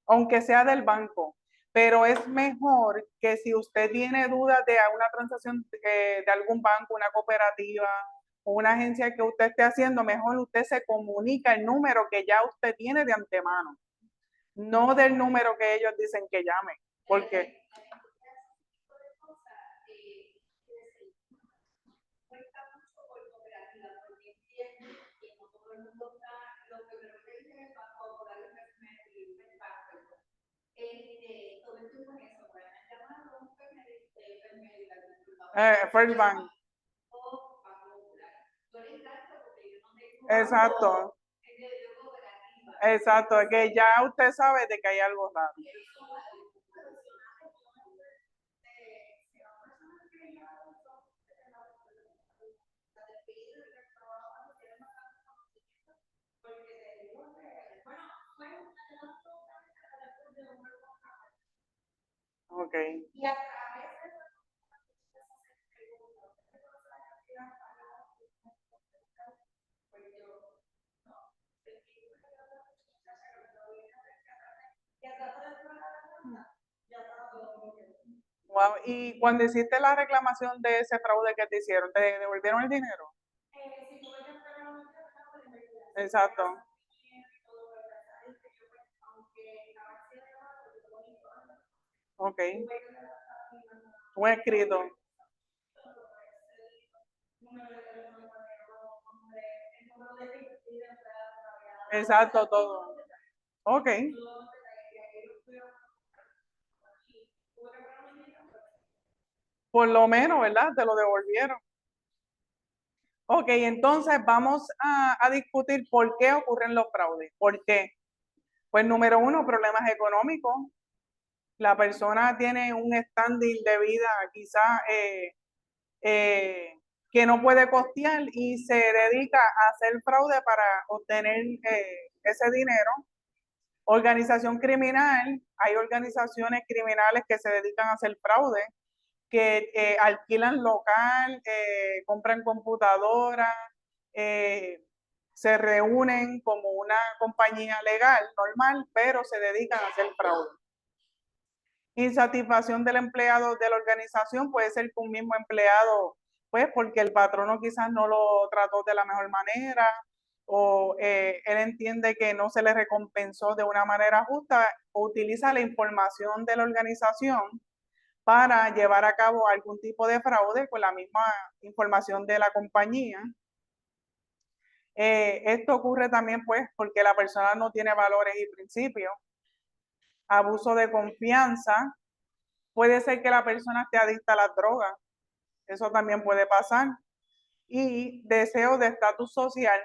aunque sea del banco, pero es mejor que si usted tiene dudas de una transacción de algún banco, una cooperativa o una agencia que usted esté haciendo, mejor usted se comunica el número que ya usted tiene de antemano, no del número que ellos dicen que llame, porque... First Bank. Exacto. Exacto, que ya usted sabe de que hay algo raro. Ok. Wow. Y cuando hiciste la reclamación de ese fraude que te hicieron, ¿te devolvieron el dinero? Exacto. Ok. Un escrito. Exacto, todo. Ok. Por lo menos, ¿verdad? Te lo devolvieron. Ok, entonces vamos a discutir por qué ocurren los fraudes. ¿Por qué? Pues número uno, problemas económicos. La persona tiene un standing de vida quizás que no puede costear y se dedica a hacer fraude para obtener ese dinero. Organización criminal, hay organizaciones criminales que se dedican a hacer fraude, que alquilan local, compran computadoras, se reúnen como una compañía legal normal, pero se dedican a hacer fraude. Insatisfacción del empleado de la organización puede ser que un mismo empleado, pues porque el patrono quizás no lo trató de la mejor manera o él entiende que no se le recompensó de una manera justa, o utiliza la información de la organización para llevar a cabo algún tipo de fraude con la misma información de la compañía. Esto ocurre también pues porque la persona no tiene valores y principios. Abuso de confianza. Puede ser que la persona esté adicta a las drogas. Eso también puede pasar. Y deseo de estatus social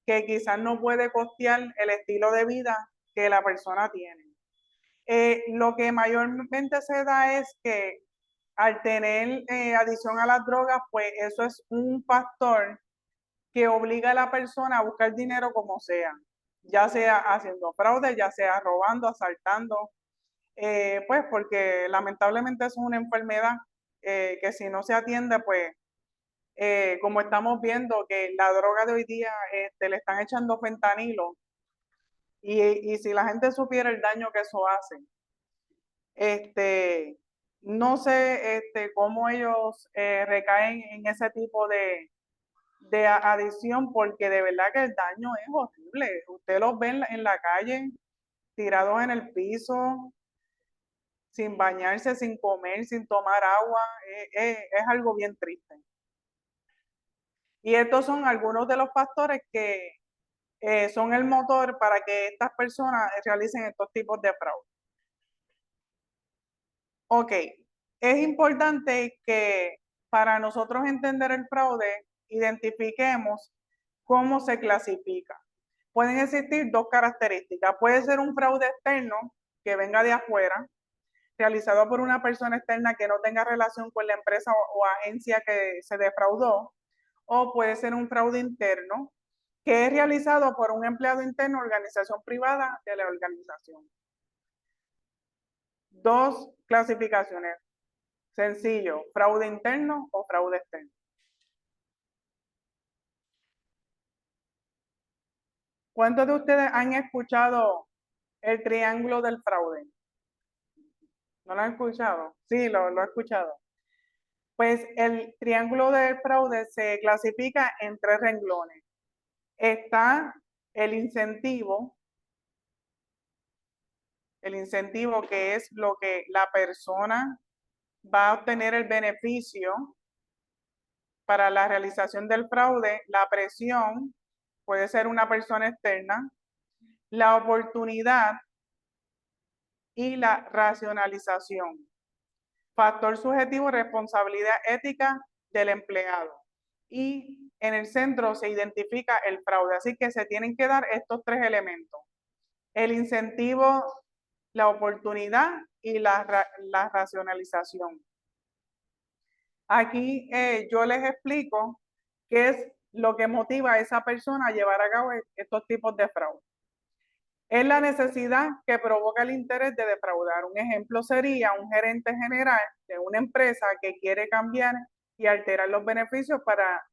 que quizás no puede costear el estilo de vida que la persona tiene. Lo que mayormente se da es que al tener adicción a las drogas, pues eso es un factor que obliga a la persona a buscar dinero como sea, ya sea haciendo fraude, ya sea robando, asaltando, pues porque lamentablemente es una enfermedad que si no se atiende, pues como estamos viendo que la droga de hoy día le están echando fentanilo y si la gente supiera el daño que eso hace, no sé cómo ellos recaen en ese tipo de adicción, porque de verdad que el daño es horrible. Usted los ve en la calle, tirados en el piso, sin bañarse, sin comer, sin tomar agua, es algo bien triste. Y estos son algunos de los factores que son el motor para que estas personas realicen estos tipos de fraude. Ok, es importante que para nosotros entender el fraude, identifiquemos cómo se clasifica. pueden existir dos características. Puede ser un fraude externo que venga de afuera, realizado por una persona externa que no tenga relación con la empresa o agencia que se defraudó, o puede ser un fraude interno que es realizado por un empleado interno o organización privada de la organización. Dos clasificaciones. Sencillo, fraude interno o fraude externo. ¿Cuántos de ustedes han escuchado el triángulo del fraude? ¿No lo han escuchado? Sí, lo he escuchado. Pues el triángulo del fraude se clasifica en 3 renglones. Está el incentivo que es lo que la persona va a obtener el beneficio para la realización del fraude. La presión puede ser una persona externa, la oportunidad y la racionalización. Factor subjetivo, responsabilidad ética del empleado. Y en el centro se identifica el fraude. Así que se tienen que dar estos 3 elementos. El incentivo, la oportunidad y la racionalización. Aquí yo les explico qué es lo que motiva a esa persona a llevar a cabo estos tipos de fraude. Es la necesidad que provoca el interés de defraudar. Un ejemplo sería un gerente general de una empresa que quiere cambiar y alterar los beneficios para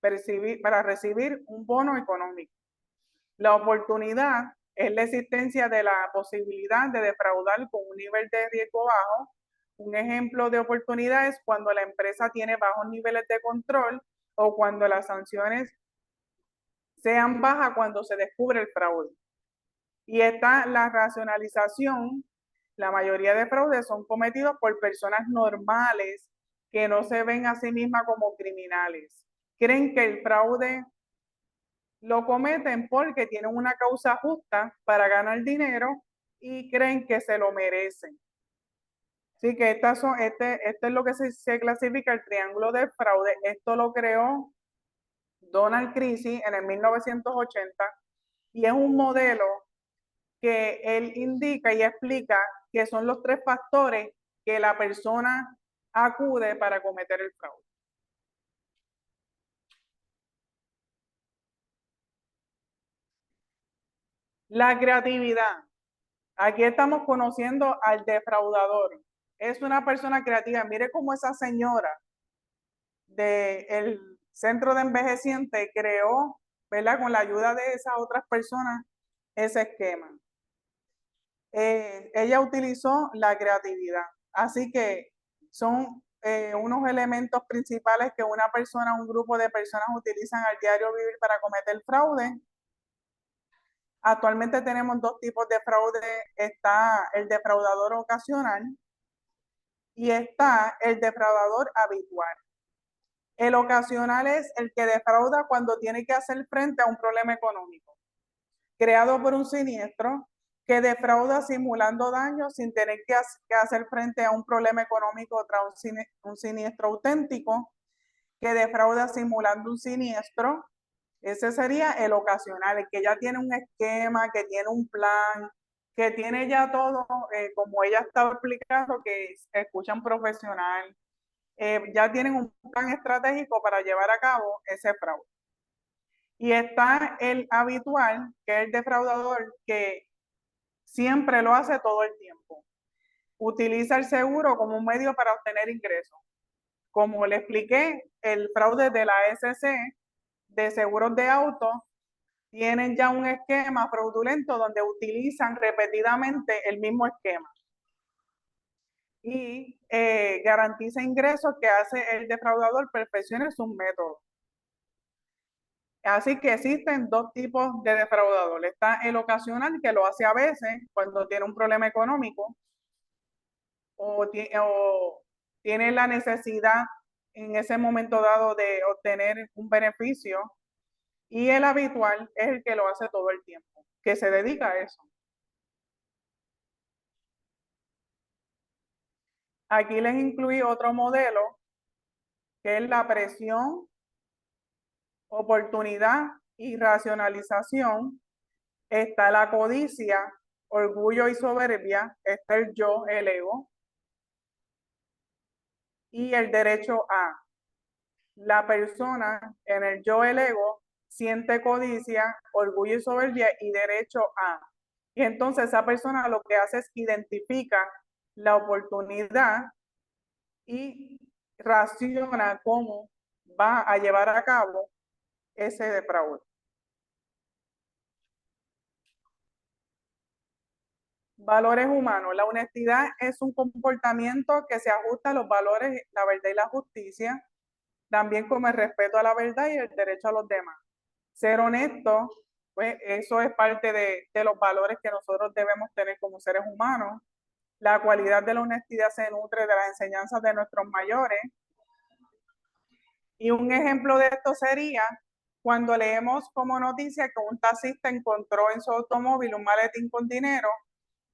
recibir un bono económico. La oportunidad es la existencia de la posibilidad de defraudar con un nivel de riesgo bajo. Un ejemplo de oportunidad es cuando la empresa tiene bajos niveles de control o cuando las sanciones sean bajas cuando se descubre el fraude. Y está la racionalización. La mayoría de fraudes son cometidos por personas normales que no se ven a sí mismas como criminales. Creen que el fraude lo cometen porque tienen una causa justa para ganar dinero y creen que se lo merecen. Así que este es lo que se clasifica el triángulo del fraude. Esto lo creó Donald Creasy en el 1980 y es un modelo que él indica y explica que son los 3 factores que la persona acude para cometer el fraude. La creatividad. Aquí estamos conociendo al defraudador. Es una persona creativa. Mire cómo esa señora del centro de envejecientes creó, ¿verdad? Con la ayuda de esas otras personas, ese esquema. Ella utilizó la creatividad. Así que son unos elementos principales que una persona, un grupo de personas utilizan al diario vivir para cometer fraude. Actualmente tenemos 2 tipos de fraude. Está el defraudador ocasional y está el defraudador habitual. El ocasional es el que defrauda cuando tiene que hacer frente a un problema económico, creado por un siniestro, que defrauda simulando daños sin tener que hacer frente a un problema económico tras un siniestro auténtico, que defrauda simulando un siniestro. Ese sería el ocasional, el que ya tiene un esquema, que tiene un plan, que tiene ya todo, como ella estaba explicando, que escuchan profesional, ya tienen un plan estratégico para llevar a cabo ese fraude. Y está el habitual, que es el defraudador, que siempre lo hace todo el tiempo. Utiliza el seguro como un medio para obtener ingresos. Como le expliqué, el fraude de la SC de seguros de auto tienen ya un esquema fraudulento donde utilizan repetidamente el mismo esquema. Y garantiza ingresos que hace el defraudador perfeccione sus métodos. Así que existen 2 tipos de defraudador. Está el ocasional, que lo hace a veces cuando tiene un problema económico o tiene la necesidad en ese momento dado de obtener un beneficio. Y el habitual es el que lo hace todo el tiempo, que se dedica a eso. Aquí les incluí otro modelo, que es la presión, oportunidad y racionalización. está la codicia, orgullo y soberbia, está el yo, el ego, y el derecho a. La persona en el yo, el ego, siente codicia, orgullo y soberbia y derecho a. Y entonces esa persona lo que hace es identifica la oportunidad y raciona cómo va a llevar a cabo ese defraude. Valores humanos. La honestidad es un comportamiento que se ajusta a los valores, la verdad y la justicia, también como el respeto a la verdad y el derecho a los demás. Ser honesto, pues eso es parte de los valores que nosotros debemos tener como seres humanos. La cualidad de la honestidad se nutre de las enseñanzas de nuestros mayores. Y un ejemplo de esto sería cuando leemos como noticia que un taxista encontró en su automóvil un maletín con dinero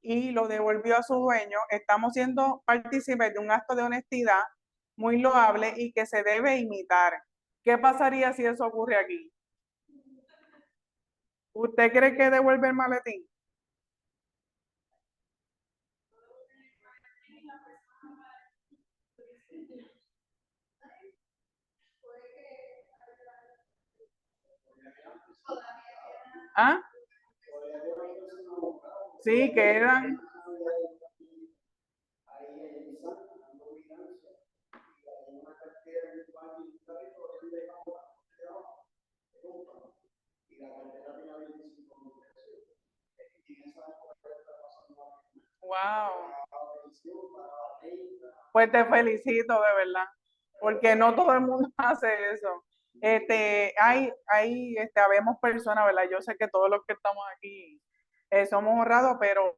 y lo devolvió a su dueño. Estamos siendo partícipes de un acto de honestidad muy loable y que se debe imitar. ¿Qué pasaría si eso ocurre aquí? ¿Usted cree que devuelve el maletín? ¿Ah? Sí, que eran. Wow. Pues te felicito de verdad, porque no todo el mundo hace eso. Habemos personas, ¿verdad? Yo sé que todos los que estamos aquí somos honrados, pero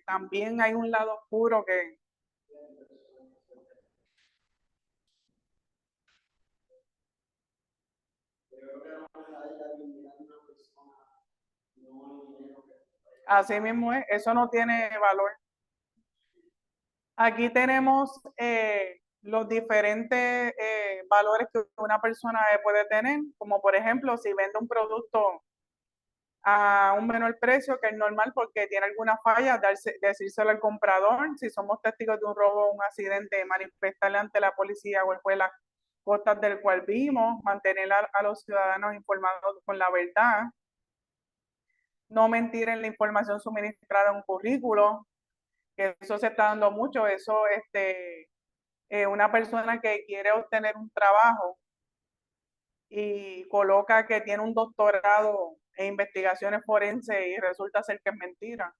también hay un lado oscuro que así mismo es, eso no tiene valor. Aquí tenemos los diferentes valores que una persona puede tener, como por ejemplo, si vende un producto a un menor precio que el normal porque tiene alguna falla, decírselo al comprador. Si somos testigos de un robo o un accidente, manifestarle ante la policía o el juez las cosas del cual vimos, mantener a los ciudadanos informados con la verdad, no mentir en la información suministrada en un currículo, que eso se está dando mucho. Eso, una persona que quiere obtener un trabajo y coloca que tiene un doctorado en investigaciones forenses y resulta ser que es mentira.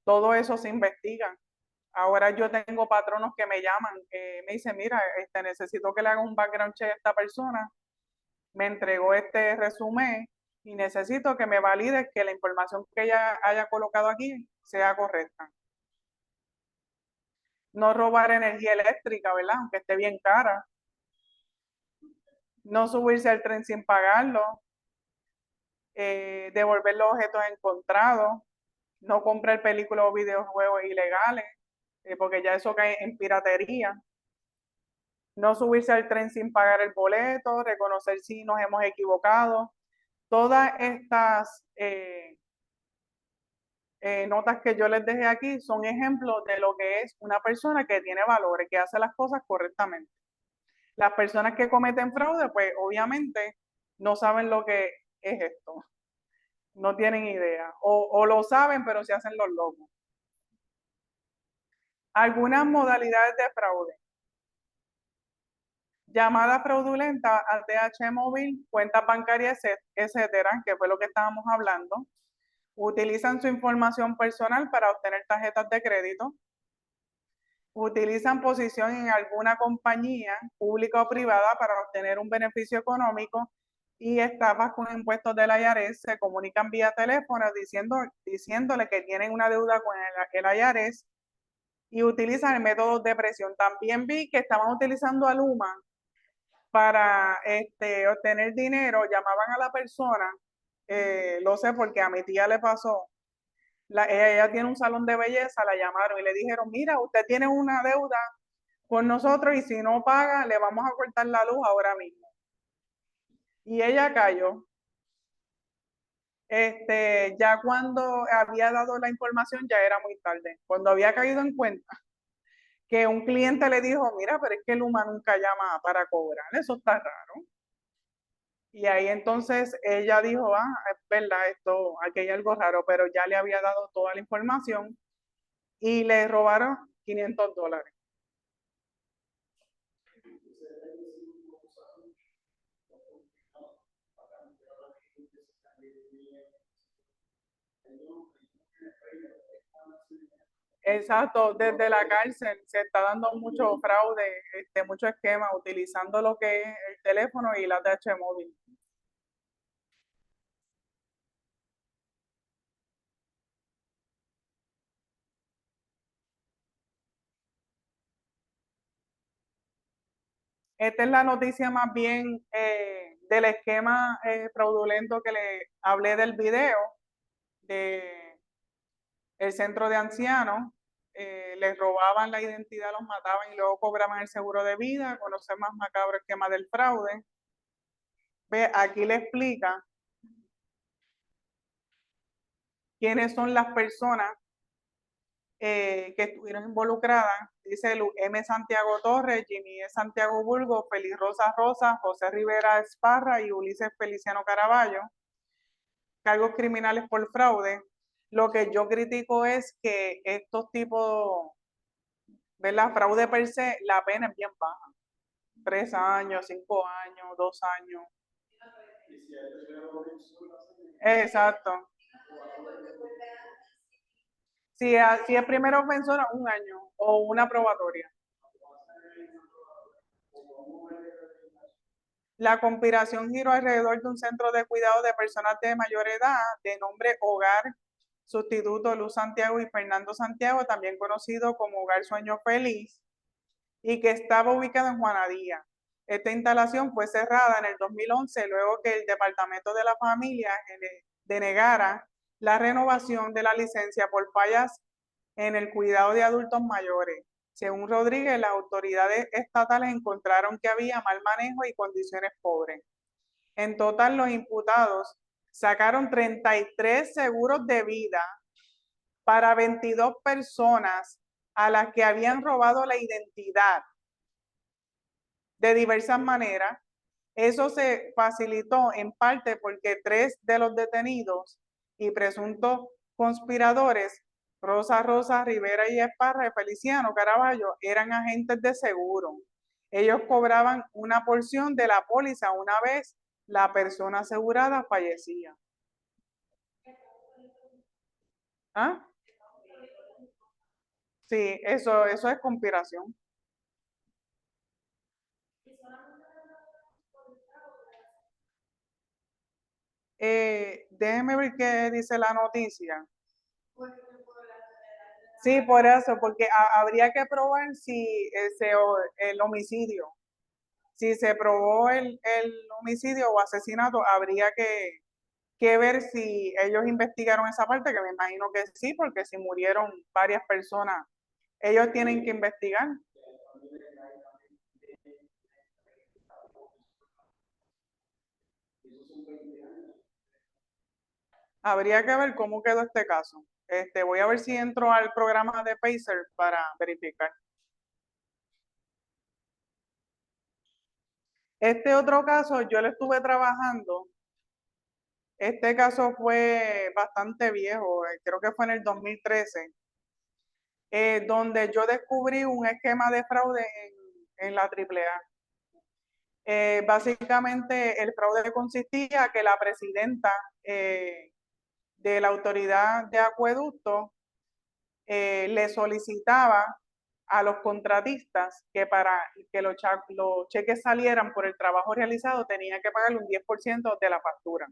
Todo eso se investiga. Ahora yo tengo patronos que me llaman, me dicen, mira, necesito que le haga un background check a esta persona, me entregó este resumen y necesito que me valide que la información que ella haya colocado aquí sea correcta. No robar energía eléctrica, ¿verdad? Aunque esté bien cara. No subirse al tren sin pagarlo. Devolver los objetos encontrados. No comprar películas o videojuegos ilegales, porque ya eso cae en piratería. No subirse al tren sin pagar el boleto, reconocer si nos hemos equivocado. Todas estas notas que yo les dejé aquí son ejemplos de lo que es una persona que tiene valores, que hace las cosas correctamente. Las personas que cometen fraude, pues obviamente no saben lo que es esto, no tienen idea, o lo saben, pero se hacen los locos. Algunas modalidades de fraude. Llamada fraudulenta, ATH móvil, cuentas bancarias, etcétera, que fue lo que estábamos hablando. Utilizan su información personal para obtener tarjetas de crédito. Utilizan posición en alguna compañía pública o privada para obtener un beneficio económico y estafas con impuestos del IRS. Se comunican vía teléfono diciéndole que tienen una deuda con el IRS y utilizan métodos de presión. También vi que estaban utilizando a Luma para obtener dinero, llamaban a la persona, lo sé porque a mi tía le pasó, ella tiene un salón de belleza, la llamaron y le dijeron, mira, usted tiene una deuda con nosotros y si no paga, le vamos a cortar la luz ahora mismo. Y ella cayó. Ya cuando había dado la información ya era muy tarde. Cuando había caído en cuenta que un cliente le dijo, mira, pero es que Luma nunca llama para cobrar, eso está raro. Y ahí entonces ella dijo, es verdad, aquí hay algo raro, pero ya le había dado toda la información y le robaron $500. Exacto, desde la cárcel se está dando mucho fraude, mucho esquema, utilizando lo que es el teléfono y la ATH móvil. Esta es la noticia más bien del esquema fraudulento que le hablé del video de el centro de ancianos. Les robaban la identidad, los mataban y luego cobraban el seguro de vida. Conocer más macabro esquema del fraude. Ve, aquí le explica quiénes son las personas que estuvieron involucradas. Dice M. Santiago Torres, Jimmy E. Santiago Burgos, Feliz Rosa Rosa, José Rivera Esparra y Ulises Feliciano Caraballo. Cargos criminales por fraude. Lo que yo critico es que estos tipos, ¿verdad? Fraude per se, la pena es bien baja. 3 años, 5 años, 2 años. Exacto. Si es primera ofensora, 1 año o una probatoria. La conspiración giró alrededor de un centro de cuidado de personas de mayor edad de nombre Hogar Sustituto Luz Santiago y Fernando Santiago, también conocido como Hogar Sueño Feliz, y que estaba ubicado en Juanadía. Esta instalación fue cerrada en el 2011 luego que el Departamento de la Familia denegara la renovación de la licencia por fallas en el cuidado de adultos mayores. Según Rodríguez, las autoridades estatales encontraron que había mal manejo y condiciones pobres. En total, los imputados sacaron 33 seguros de vida para 22 personas a las que habían robado la identidad de diversas maneras. Eso se facilitó en parte porque 3 de los detenidos y presuntos conspiradores, Rosa Rosa, Rivera y Esparra y Feliciano Caraballo, eran agentes de seguro. Ellos cobraban una porción de la póliza una vez la persona asegurada fallecía. ¿Ah? Sí, eso es conspiración. Déjeme ver qué dice la noticia. Sí, por eso, porque habría que probar si el homicidio, si se probó el homicidio o asesinato, habría que ver si ellos investigaron esa parte, que me imagino que sí, porque si murieron varias personas, ellos tienen que investigar. Habría que ver cómo quedó este caso. Voy a ver si entro al programa de Pacer para verificar. Este otro caso yo lo estuve trabajando. Este caso fue bastante viejo, creo que fue en el 2013, donde yo descubrí un esquema de fraude en la AAA. Básicamente el fraude consistía que la presidenta de la autoridad de acueducto le solicitaba a los contratistas que para que los cheques salieran por el trabajo realizado tenía que pagarle un 10% de la factura.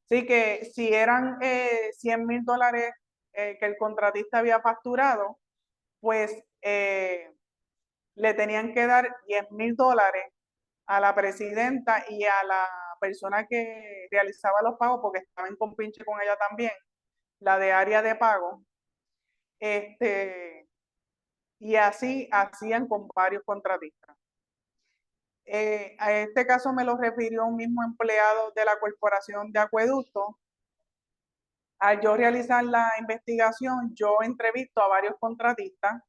Así que si eran $100,000 que el contratista había facturado, pues le tenían que dar $10,000 a la presidenta y a la persona que realizaba los pagos, porque estaba en compinche con ella también, la de área de pago. Y así hacían con varios contratistas. A este caso me lo refirió un mismo empleado de la Corporación de Acueducto, Al yo realizar la investigación, yo entrevisto a varios contratistas,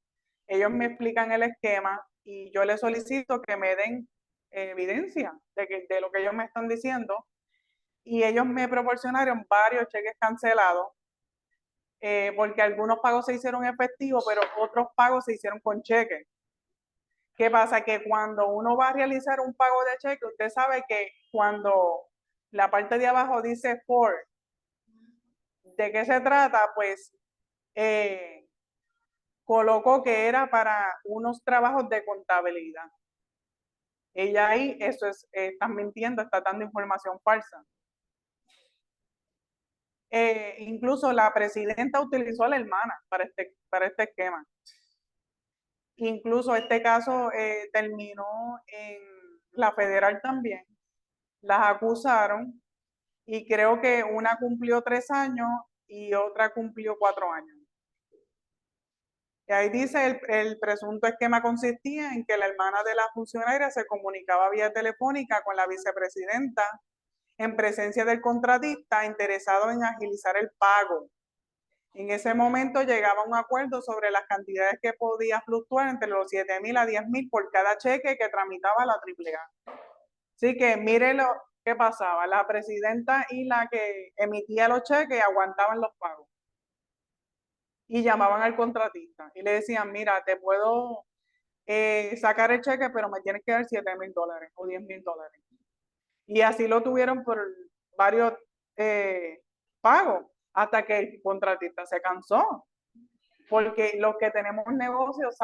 ellos me explican el esquema y yo les solicito que me den evidencia de lo que ellos me están diciendo, y ellos me proporcionaron varios cheques cancelados, porque algunos pagos se hicieron efectivos, pero otros pagos se hicieron con cheques. ¿Qué pasa? Que cuando uno va a realizar un pago de cheque, usted sabe que cuando la parte de abajo dice for, ¿de qué se trata? Pues colocó que era para unos trabajos de contabilidad. Ella ahí, eso es, están mintiendo, está dando información falsa. Incluso la presidenta utilizó a la hermana para este esquema. Incluso este caso terminó en la federal también. Las acusaron y creo que una cumplió 3 años y otra cumplió 4 años. Y ahí dice, el presunto esquema consistía en que la hermana de la funcionaria se comunicaba vía telefónica con la vicepresidenta en presencia del contratista interesado en agilizar el pago. En ese momento llegaba a un acuerdo sobre las cantidades que podía fluctuar entre los 7,000 a 10,000 por cada cheque que tramitaba la AAA. Así que mire lo que pasaba, la presidenta y la que emitía los cheques aguantaban los pagos y llamaban al contratista y le decían, mira, te puedo sacar el cheque, pero me tienes que dar $7,000 o $10,000. Y así lo tuvieron por varios pagos, hasta que el contratista se cansó. Porque los que tenemos negocios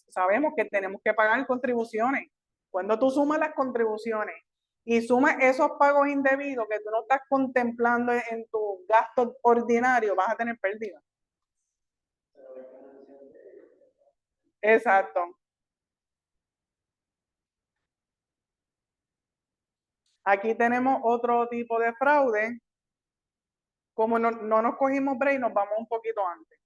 sabemos que tenemos que pagar contribuciones. Cuando tú sumas las contribuciones y sumas esos pagos indebidos que tú no estás contemplando en tu gasto ordinario, vas a tener pérdida. Exacto. Aquí tenemos otro tipo de fraude. Como no nos cogimos break, nos vamos un poquito antes.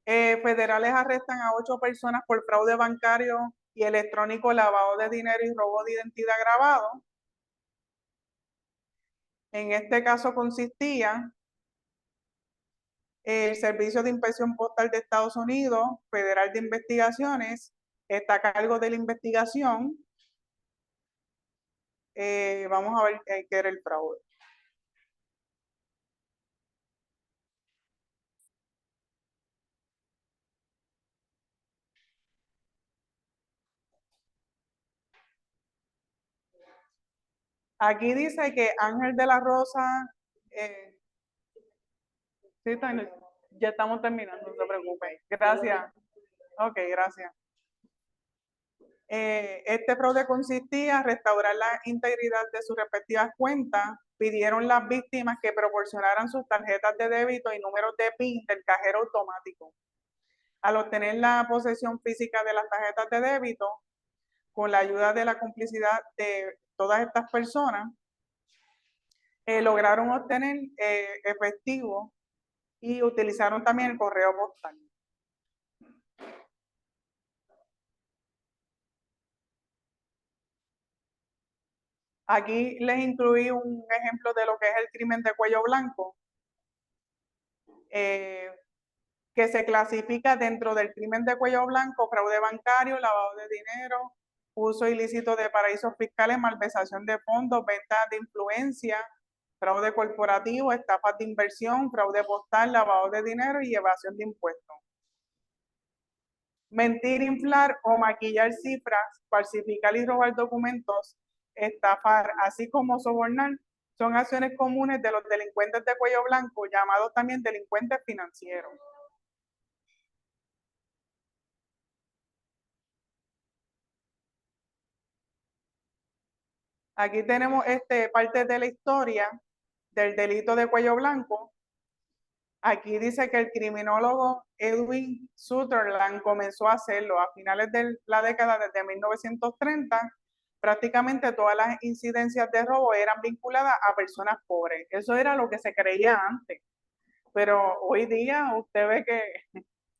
Federales arrestan a 8 personas por fraude bancario y electrónico, lavado de dinero y robo de identidad agravado. En este caso consistía el Servicio de Inspección Postal de Estados Unidos, Federal de Investigaciones, está a cargo de la investigación. Vamos a ver qué era el fraude. Aquí dice que Ángel de la Rosa, sí, ya estamos terminando, no se preocupen. Gracias. Ok, gracias. Este fraude consistía en restaurar la integridad de sus respectivas cuentas. Pidieron las víctimas que proporcionaran sus tarjetas de débito y números de PIN del cajero automático. Al obtener la posesión física de las tarjetas de débito, con la ayuda de la complicidad de todas estas personas, lograron obtener efectivo y utilizaron también el correo postal. Aquí les incluí un ejemplo de lo que es el crimen de cuello blanco, que se clasifica dentro del crimen de cuello blanco, fraude bancario, lavado de dinero, uso ilícito de paraísos fiscales, malversación de fondos, venta de influencia, fraude corporativo, estafas de inversión, fraude postal, lavado de dinero y evasión de impuestos. Mentir, inflar o maquillar cifras, falsificar y robar documentos, estafar, así como sobornar, son acciones comunes de los delincuentes de cuello blanco, llamados también delincuentes financieros. Aquí tenemos parte de la historia del delito de cuello blanco. Aquí dice que el criminólogo Edwin Sutherland comenzó a hacerlo a finales de la década de 1930. Prácticamente todas las incidencias de robo eran vinculadas a personas pobres. Eso era lo que se creía antes. Pero hoy día usted ve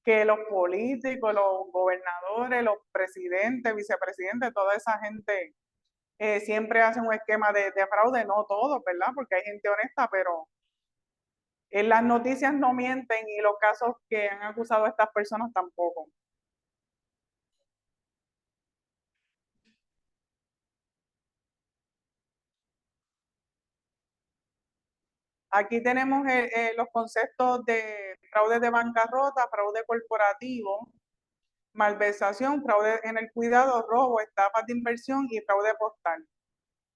que los políticos, los gobernadores, los presidentes, vicepresidentes, toda esa gente siempre hacen un esquema de fraude, no todos, ¿verdad? Porque hay gente honesta, pero Las noticias no mienten y los casos que han acusado a estas personas tampoco. Aquí tenemos los conceptos de fraude de bancarrota, fraude corporativo, malversación, fraude en el cuidado, robo, estafas de inversión y fraude postal,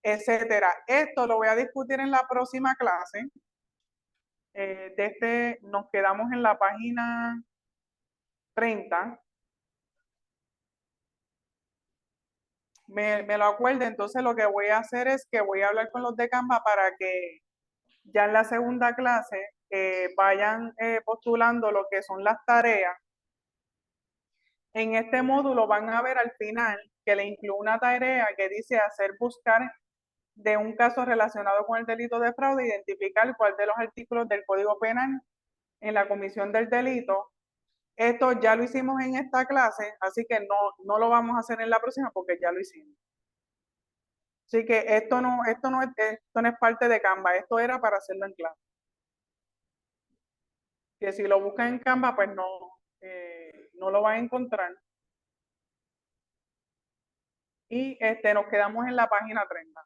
etcétera. Esto lo voy a discutir en la próxima clase. Nos quedamos en la página 30. Me lo acuerdo, entonces lo que voy a hacer es que voy a hablar con los de Canva para que ya en la segunda clase vayan postulando lo que son las tareas. En este módulo van a ver al final que le incluye una tarea que dice hacer buscar de un caso relacionado con el delito de fraude, identificar cuál de los artículos del Código Penal en la comisión del delito. Esto ya lo hicimos en esta clase, así que no lo vamos a hacer en la próxima porque ya lo hicimos. Así que esto no es parte de Canva, esto era para hacerlo en clase. Que si lo buscan en Canva, pues no lo van a encontrar. Y nos quedamos en la página 30.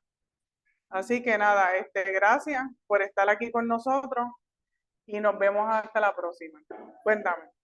Así que nada, gracias por estar aquí con nosotros y nos vemos hasta la próxima. Cuéntame.